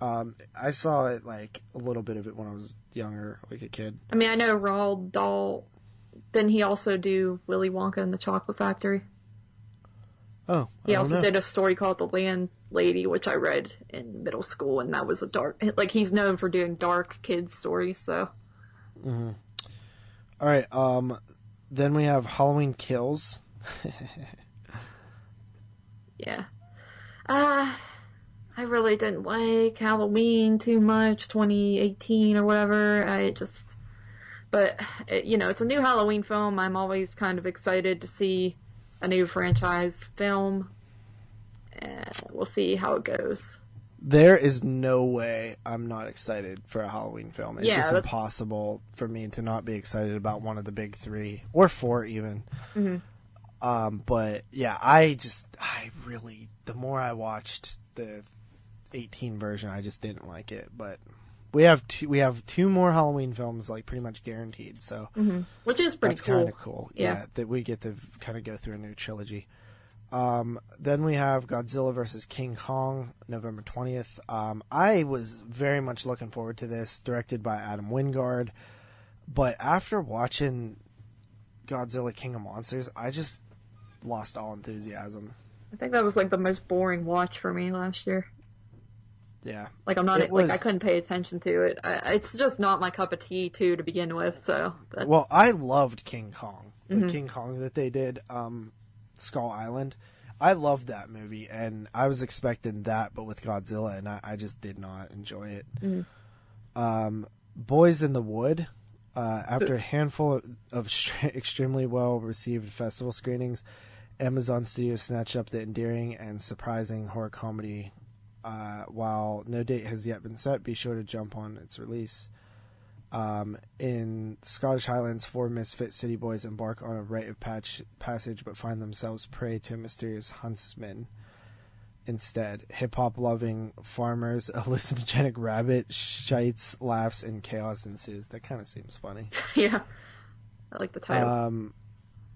I saw it like a little bit of it when I was younger, like a kid. I mean, I know Roald Dahl. Didn't he also do Willy Wonka and the Chocolate Factory? Oh, he also did a story called The Landlady, which I read in middle school, and that was a dark. Like, he's known for doing dark kids stories. So. Mm-hmm. All right. Then we have Halloween Kills. Yeah. I really didn't like Halloween too much, 2018 or whatever. But, it's a new Halloween film. I'm always kind of excited to see a new franchise film. And we'll see how it goes. There is no way I'm not excited for a Halloween film. It's just that's impossible for me to not be excited about one of the big 3 or 4 even. Mm-hmm. But yeah, the more I watched the 18 version, I just didn't like it. But we have 2 more Halloween films, like pretty much guaranteed. So, which is pretty that's cool. kind of cool. Yeah, that we get to kind of go through a new trilogy. Then we have Godzilla vs. King Kong, November 20th. I was very much looking forward to this, directed by Adam Wingard. But after watching Godzilla King of Monsters, I just lost all enthusiasm. I think that was like the most boring watch for me last year. Yeah. Like I couldn't pay attention to it. It's just not my cup of tea too to begin with. So. Well, I loved King Kong, the Mm-hmm. King Kong that they did, Skull Island. I loved that movie, and I was expecting that, but with Godzilla, and I just did not enjoy it. Mm-hmm. Boys in the Wood, after a handful of extremely well-received festival screenings, Amazon Studios snatched up the endearing and surprising horror comedy. While no date has yet been set, be sure to jump on its release. In Scottish Highlands, four misfit city boys embark on a rite of passage, but find themselves prey to a mysterious huntsman. Instead, hip-hop loving farmers, a hallucinogenic rabbit, shites, laughs, and chaos ensues. That kind of seems funny. Yeah, I like the title.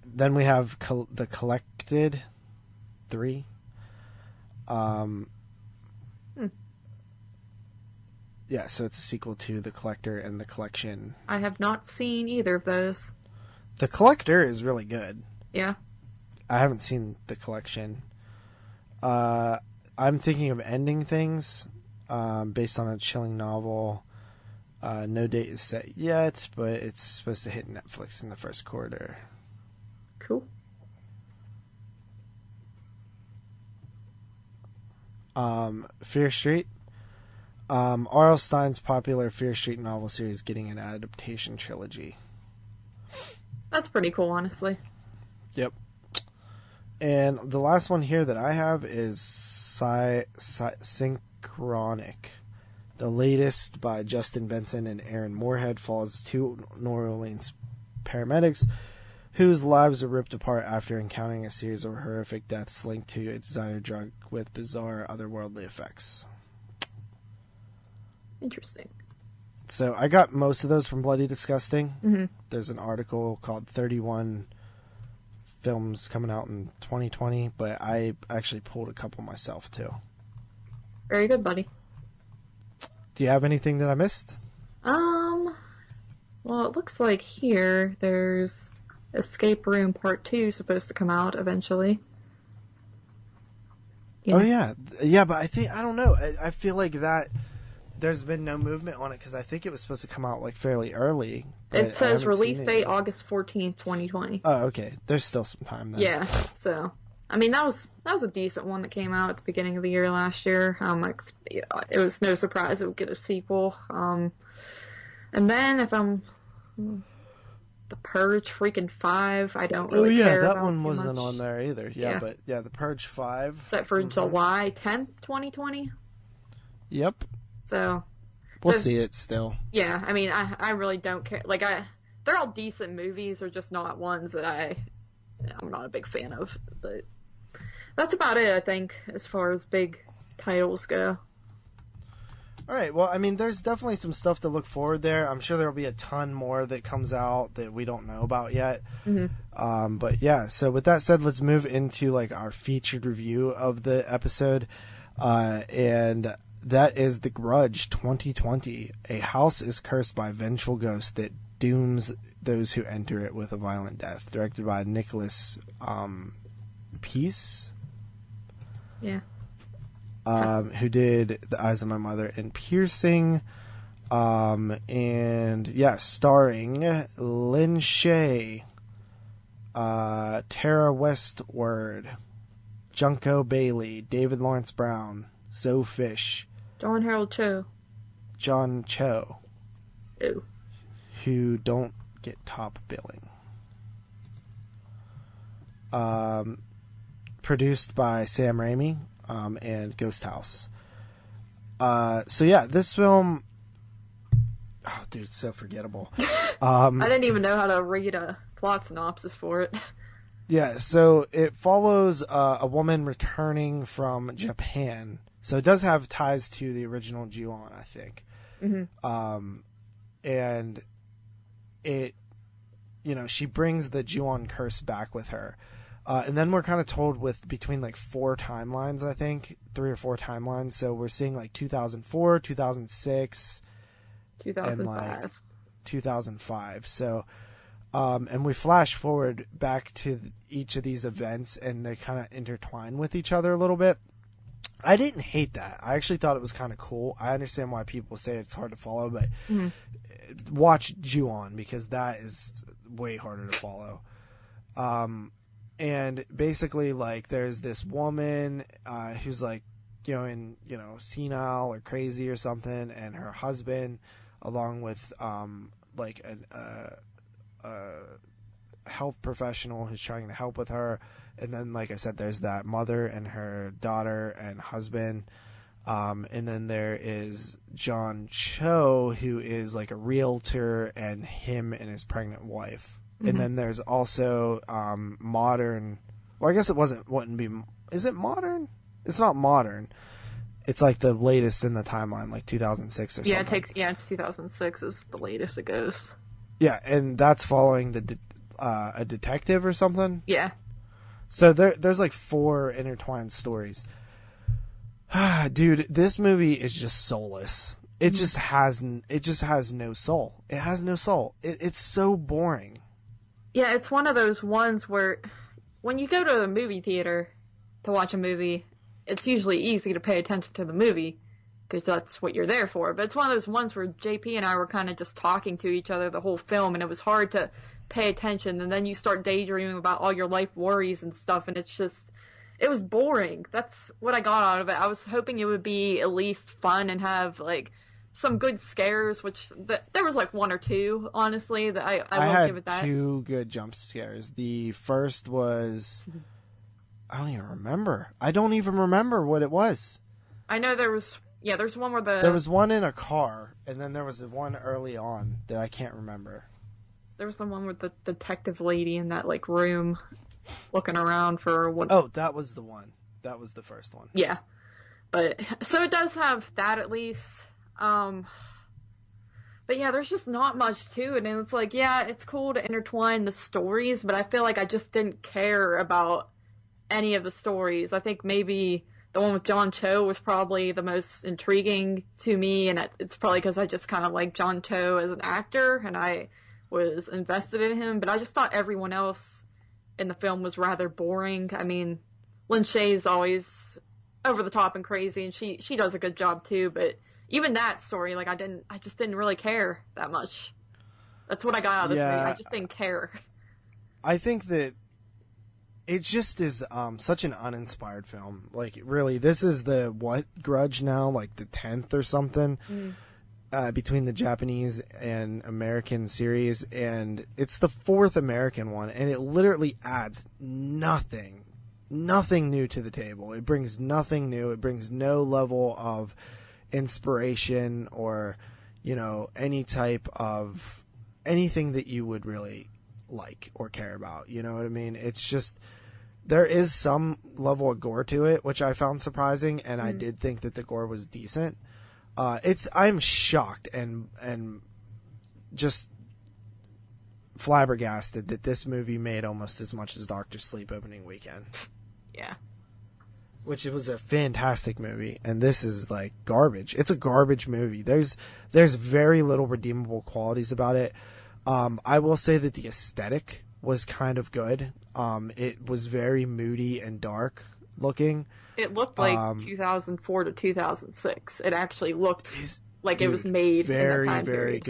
Then we have The Collected 3. Yeah, so it's a sequel to The Collector and The Collection. I have not seen either of those. The Collector is really good. Yeah. I haven't seen The Collection. I'm thinking of ending things based on a chilling novel. No date is set yet, but it's supposed to hit Netflix in the first quarter. Cool. Fear Street. R.L. Stein's popular Fear Street novel series getting an adaptation trilogy. That's pretty cool, honestly. Yep. And the last one here that I have is Synchronic. The latest by Justin Benson and Aaron Moorhead follows two New Orleans paramedics whose lives are ripped apart after encountering a series of horrific deaths linked to a designer drug with bizarre otherworldly effects. Interesting. So I got most of those from Bloody Disgusting. Mm-hmm. There's an article called 31 Films coming out in 2020, but I actually pulled a couple myself too. Very good, buddy. Do you have anything that I missed? Well, it looks like here there's Escape Room Part 2 supposed to come out eventually. Yeah. Oh, yeah. Yeah, but I don't know. I feel like that there's been no movement on it because I think it was supposed to come out like fairly early. It says release date August 14th, 2020. Oh, okay. There's still some time then. Yeah, so I mean that was a decent one that came out at the beginning of the year last year. It was no surprise it would get a sequel. And then if I'm The Purge freaking 5, I don't really care about. Oh yeah, that one wasn't much on there either. Yeah, but yeah, The Purge 5. Set for July 10th, 2020. Yep. So we'll see it still. Yeah, I mean, I really don't care. Like, they're all decent movies, or just not ones that I'm not a big fan of. But that's about it, I think, as far as big titles go. All right. Well, I mean, there's definitely some stuff to look forward there. I'm sure there will be a ton more that comes out that we don't know about yet. Mm-hmm. But yeah. So with that said, let's move into like our featured review of the episode, and that is The Grudge 2020. A house is cursed by a vengeful ghost that dooms those who enter it with a violent death. Directed by Nicholas Peace. Yeah. Who did The Eyes of My Mother and Piercing. And yeah, starring Lynn Shay, Tara Westward, Junko Bailey, David Lawrence Brown, Zoe Fish, John Harold John Cho, Ew. who don't get top billing. Produced by Sam Raimi. And Ghost House. So yeah, this film. Oh, dude, it's so forgettable. I didn't even know how to read a plot synopsis for it. Yeah, so it follows a woman returning from Japan. So it does have ties to the original Ju-on, I think. Mm-hmm. And it, she brings the Ju-on curse back with her. And then we're kind of told with between like 4 timelines, I think 3 or 4 timelines. So we're seeing like 2004, 2006, 2005, and like 2005. So, And we flash forward back to each of these events, and they kind of intertwine with each other a little bit. I didn't hate that. I actually thought it was kind of cool. I understand why people say it's hard to follow, but watch Ju-on, because that is way harder to follow. And basically, like, there's this woman who's like going, senile or crazy or something, and her husband, along with like a health professional who's trying to help with her. And then, like I said, there's that mother and her daughter and husband. And then there is John Cho, who is like a realtor, and him and his pregnant wife. Mm-hmm. And then there's also modern. Well, I guess wouldn't be. Is it modern? It's not modern. It's like the latest in the timeline, like 2006 or something. It's 2006 is the latest it goes. Yeah, and that's following a detective or something. Yeah. So there's like 4 intertwined stories. Dude, this movie is just soulless. It just has no soul. It has no soul. It's so boring. Yeah, it's one of those ones where when you go to a movie theater to watch a movie, it's usually easy to pay attention to the movie because that's what you're there for. But it's one of those ones where JP and I were kind of just talking to each other the whole film, and it was hard to pay attention. And then you start daydreaming about all your life worries and stuff, and it was boring. That's what I got out of it. I was hoping it would be at least fun and have like some good scares, which there was like 1 or 2, honestly, that I will give it that. I had 2 good jump scares. The first was, I don't even remember. I don't even remember what it was. I know there's one where there was one in a car, and then there was the one early on that I can't remember. There was the one with the detective lady in that like room looking around for what. Oh, that was the one. That was the first one. Yeah. But so it does have that at least. But yeah, there's just not much to it, and it's like, yeah, it's cool to intertwine the stories, but I feel like I just didn't care about any of the stories. I think maybe the one with John Cho was probably the most intriguing to me, and it's probably because I just kind of like John Cho as an actor, and I was invested in him, but I just thought everyone else in the film was rather boring. I mean, Lin Shaye's always over the top and crazy, and she does a good job too, but even that story, like, I just didn't really care that much. That's what I got out of this movie. I just didn't care. I think that it just is such an uninspired film. Like, really, this is the Grudge now, like the 10th or something, between the Japanese and American series, and it's the 4th American one, and it literally adds nothing new to the table. It brings nothing new. It brings no level of inspiration or, any type of anything that you would really like or care about. You know what I mean? It's just, there is some level of gore to it, which I found surprising, and I did think that the gore was decent. I'm shocked and just flabbergasted that this movie made almost as much as Doctor Sleep opening weekend. Yeah. Which it was a fantastic movie, and this is like garbage. It's a garbage movie. There's very little redeemable qualities about it. I will say that the aesthetic was kind of good. It was very moody and dark looking. It looked like 2004 to 2006. It actually looked like it was made in that time period.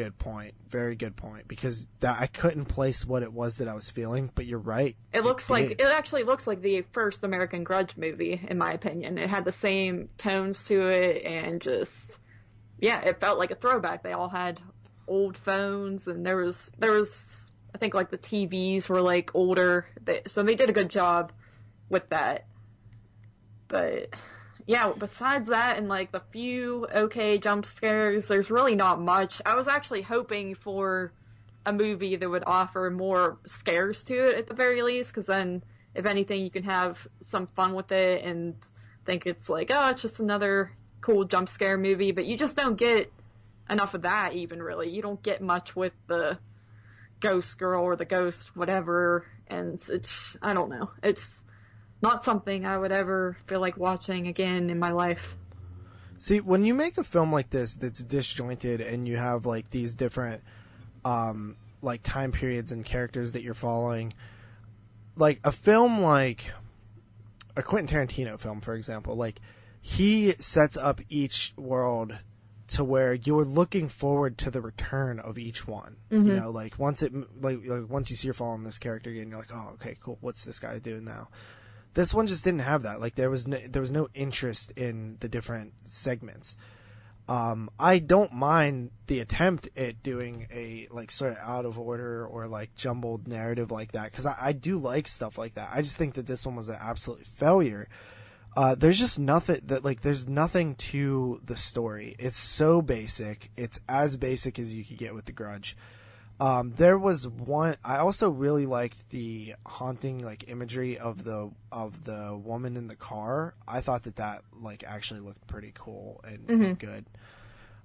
Very good point. Because I couldn't place what it was that I was feeling, but you're right. It actually looks like the first American Grudge movie, in my opinion. It had the same tones to it, and just, yeah, it felt like a throwback. They all had old phones, and there was I think like the TVs were like older, so they did a good job with that. But yeah, besides that and like the few okay jump scares, there's really not much. I was actually hoping for a movie that would offer more scares to it at the very least, because then if anything you can have some fun with it and think it's like, oh, it's just another cool jump scare movie, but you just don't get enough of that even, really. You don't get much with the ghost girl or the ghost whatever, and it's, I don't know, it's not something I would ever feel like watching again in my life. See, when you make a film like this that's disjointed and you have like these different like time periods and characters that you're following. Like a film like a Quentin Tarantino film, for example, like he sets up each world to where you're looking forward to the return of each one. Mm-hmm. You know, like once once you see you're following this character again, you're like, oh, okay, cool. What's this guy doing now? This one just didn't have that. Like there was no interest in the different segments. I don't mind the attempt at doing a like sort of out of order or like jumbled narrative like that, because I do like stuff like that. I just think that this one was an absolute failure. There's just nothing there's nothing to the story. It's so basic. It's as basic as you could get with The Grudge. There was one. I also really liked the haunting like imagery of the woman in the car. I thought that like actually looked pretty cool and good.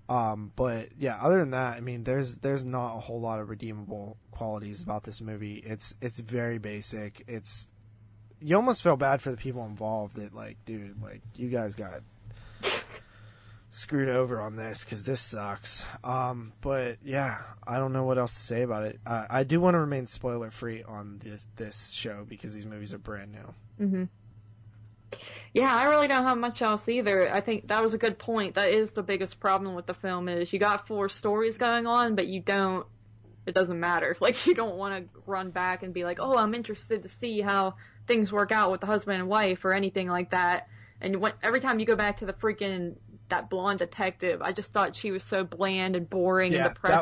But yeah, other than that, I mean, there's not a whole lot of redeemable qualities about this movie. It's very basic. You almost feel bad for the people involved that like, dude, like you guys got screwed over on this because this sucks. But yeah, I don't know what else to say about it. I do want to remain spoiler free on this show because these movies are brand new. Mm-hmm. Yeah, I really don't have much else either. I think that was a good point. That is the biggest problem with the film is you got 4 stories going on, but it doesn't matter. Like you don't want to run back and be like, oh, I'm interested to see how things work out with the husband and wife or anything like that. And every time you go back to that blonde detective, I just thought she was so bland and boring and depressing.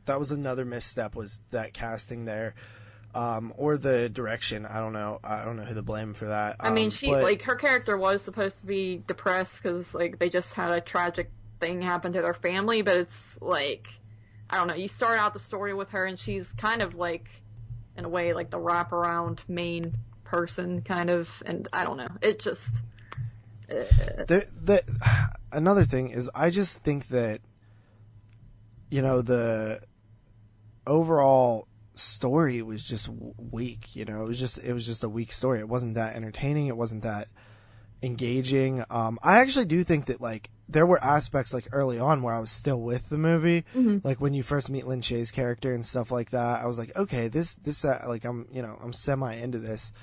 That was another misstep, was that casting there, or the direction. I don't know who to blame for that. I mean, her character was supposed to be depressed because like they just had a tragic thing happen to their family, but it's like, I don't know. You start out the story with her, and she's kind of like, in a way, like the wraparound main person, kind of, and I don't know. It just. Another thing is, I just think that, you know, the overall story was just weak. You know, it was just a weak story. It wasn't that entertaining. It wasn't that engaging. I actually do think that like there were aspects like early on where I was still with the movie, like when you first meet Lin Shaye's character and stuff like that. I was like, okay, this like I'm semi into this.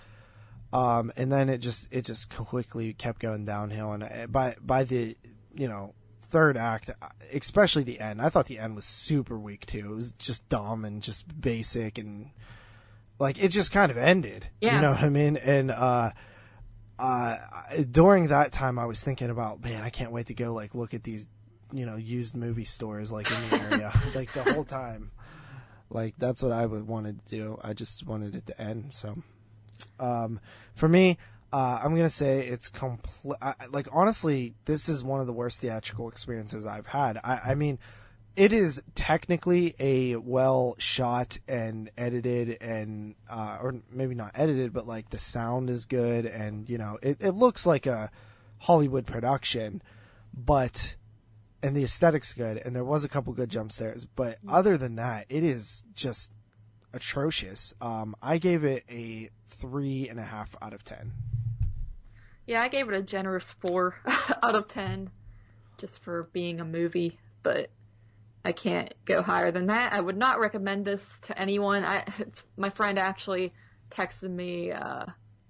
And then it just quickly kept going downhill, and by the third act, especially the end, I thought the end was super weak too. It was just dumb and just basic, and like it just kind of ended. Yeah. You know what I mean? And during that time, I was thinking about, man, I can't wait to go like look at these used movie stores like in the area like the whole time. Like that's what I would wanted to do. I just wanted it to end. So. For me, I'm gonna say it's like honestly, this is one of the worst theatrical experiences I've had. I mean, it is technically a well shot and edited and or maybe not edited, but like the sound is good and it looks like a Hollywood production, and the aesthetic's good and there was a couple good jump scares, but other than that, it is just atrocious. I gave it a 3.5 out of 10. Yeah, I gave it a generous 4 out of 10 just for being a movie, but I can't go higher than that. I would not recommend this to anyone. My friend actually texted me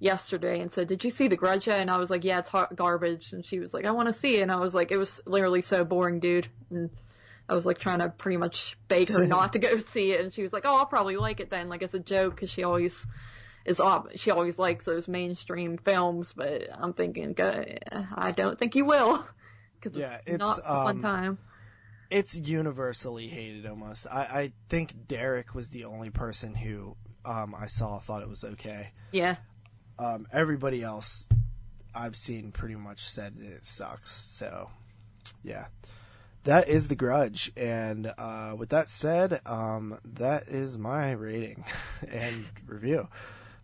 yesterday and said, "Did you see The Grudge?" And I was like, "Yeah, it's hot garbage." And she was like, "I want to see it." And I was like, "It was literally so boring, dude." And I was like trying to pretty much beg her not to go see it, and she was like, "Oh, I'll probably like it then," like as a joke, because she always likes those mainstream films. But I'm thinking, I don't think you will, because it's not a fun time. It's universally hated almost. I think Derek was the only person who I saw thought it was okay. Yeah. Everybody else I've seen pretty much said that it sucks. So, yeah. That is The Grudge, and with that said, that is my rating and review.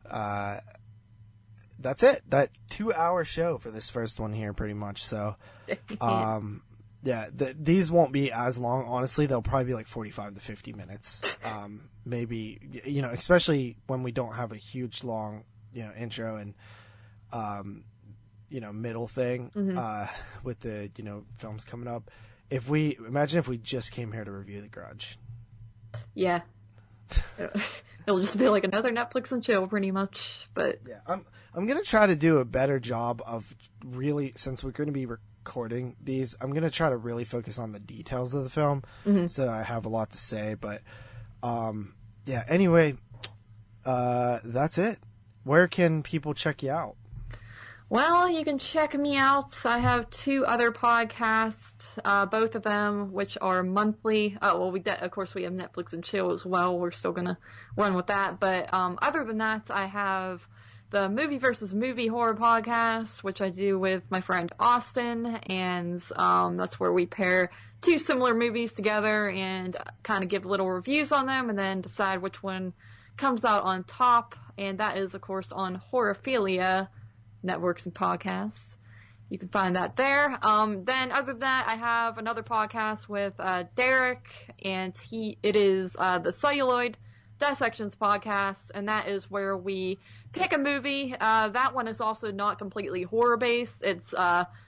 That's it. That 2-hour show for this first one here, pretty much. So, yeah, these won't be as long. Honestly, they'll probably be like 45 to 50 minutes. Maybe, especially when we don't have a huge long, intro and, middle thing with the, films coming up. Imagine if we just came here to review The Grudge. Yeah. It'll just be like another Netflix and chill, pretty much. But Yeah, I'm gonna try to do a better job of really, since we're going to be recording these, I'm gonna try to really focus on the details of the film, so I have a lot to say. But yeah. Anyway, that's it. Where can people check you out? well, you can check me out. I have 2 other podcasts, both of them which are monthly. Oh, well, of course we have Netflix and Chill as well. We're still gonna run with that. But other than that, I have the Movie versus Movie Horror podcast, which I do with my friend Austin, and that's where we pair 2 similar movies together and kind of give little reviews on them, and then decide which one comes out on top. And that is, of course, on Horrorphilia Networks and Podcasts. You can find that there. Then other than that, I have another podcast with Derek, and it is the Celluloid Dissections podcast, and that is where we pick a movie. That one is also not completely horror-based. It's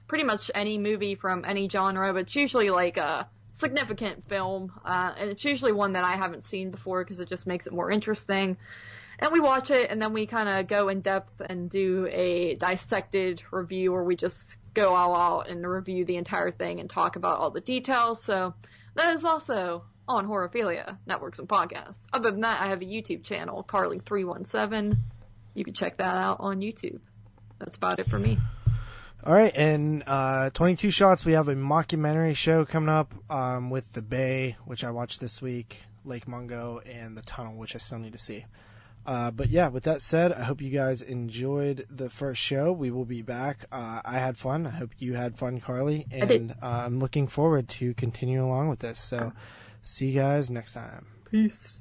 pretty much any movie from any genre, but it's usually like a significant film, and it's usually one that I haven't seen before because it just makes it more interesting. And we watch it, and then we kind of go in depth and do a dissected review where we just go all out and review the entire thing and talk about all the details. So that is also on Horrorphilia Networks and Podcasts. Other than that, I have a YouTube channel, Carly317. You can check that out on YouTube. That's about it for me. All right, and 22 Shots, we have a mockumentary show coming up with The Bay, which I watched this week, Lake Mungo, and The Tunnel, which I still need to see. But yeah, with that said, I hope you guys enjoyed the first show. We will be back. I had fun. I hope you had fun, Carly. And I'm looking forward to continuing along with this. So see you guys next time. Peace.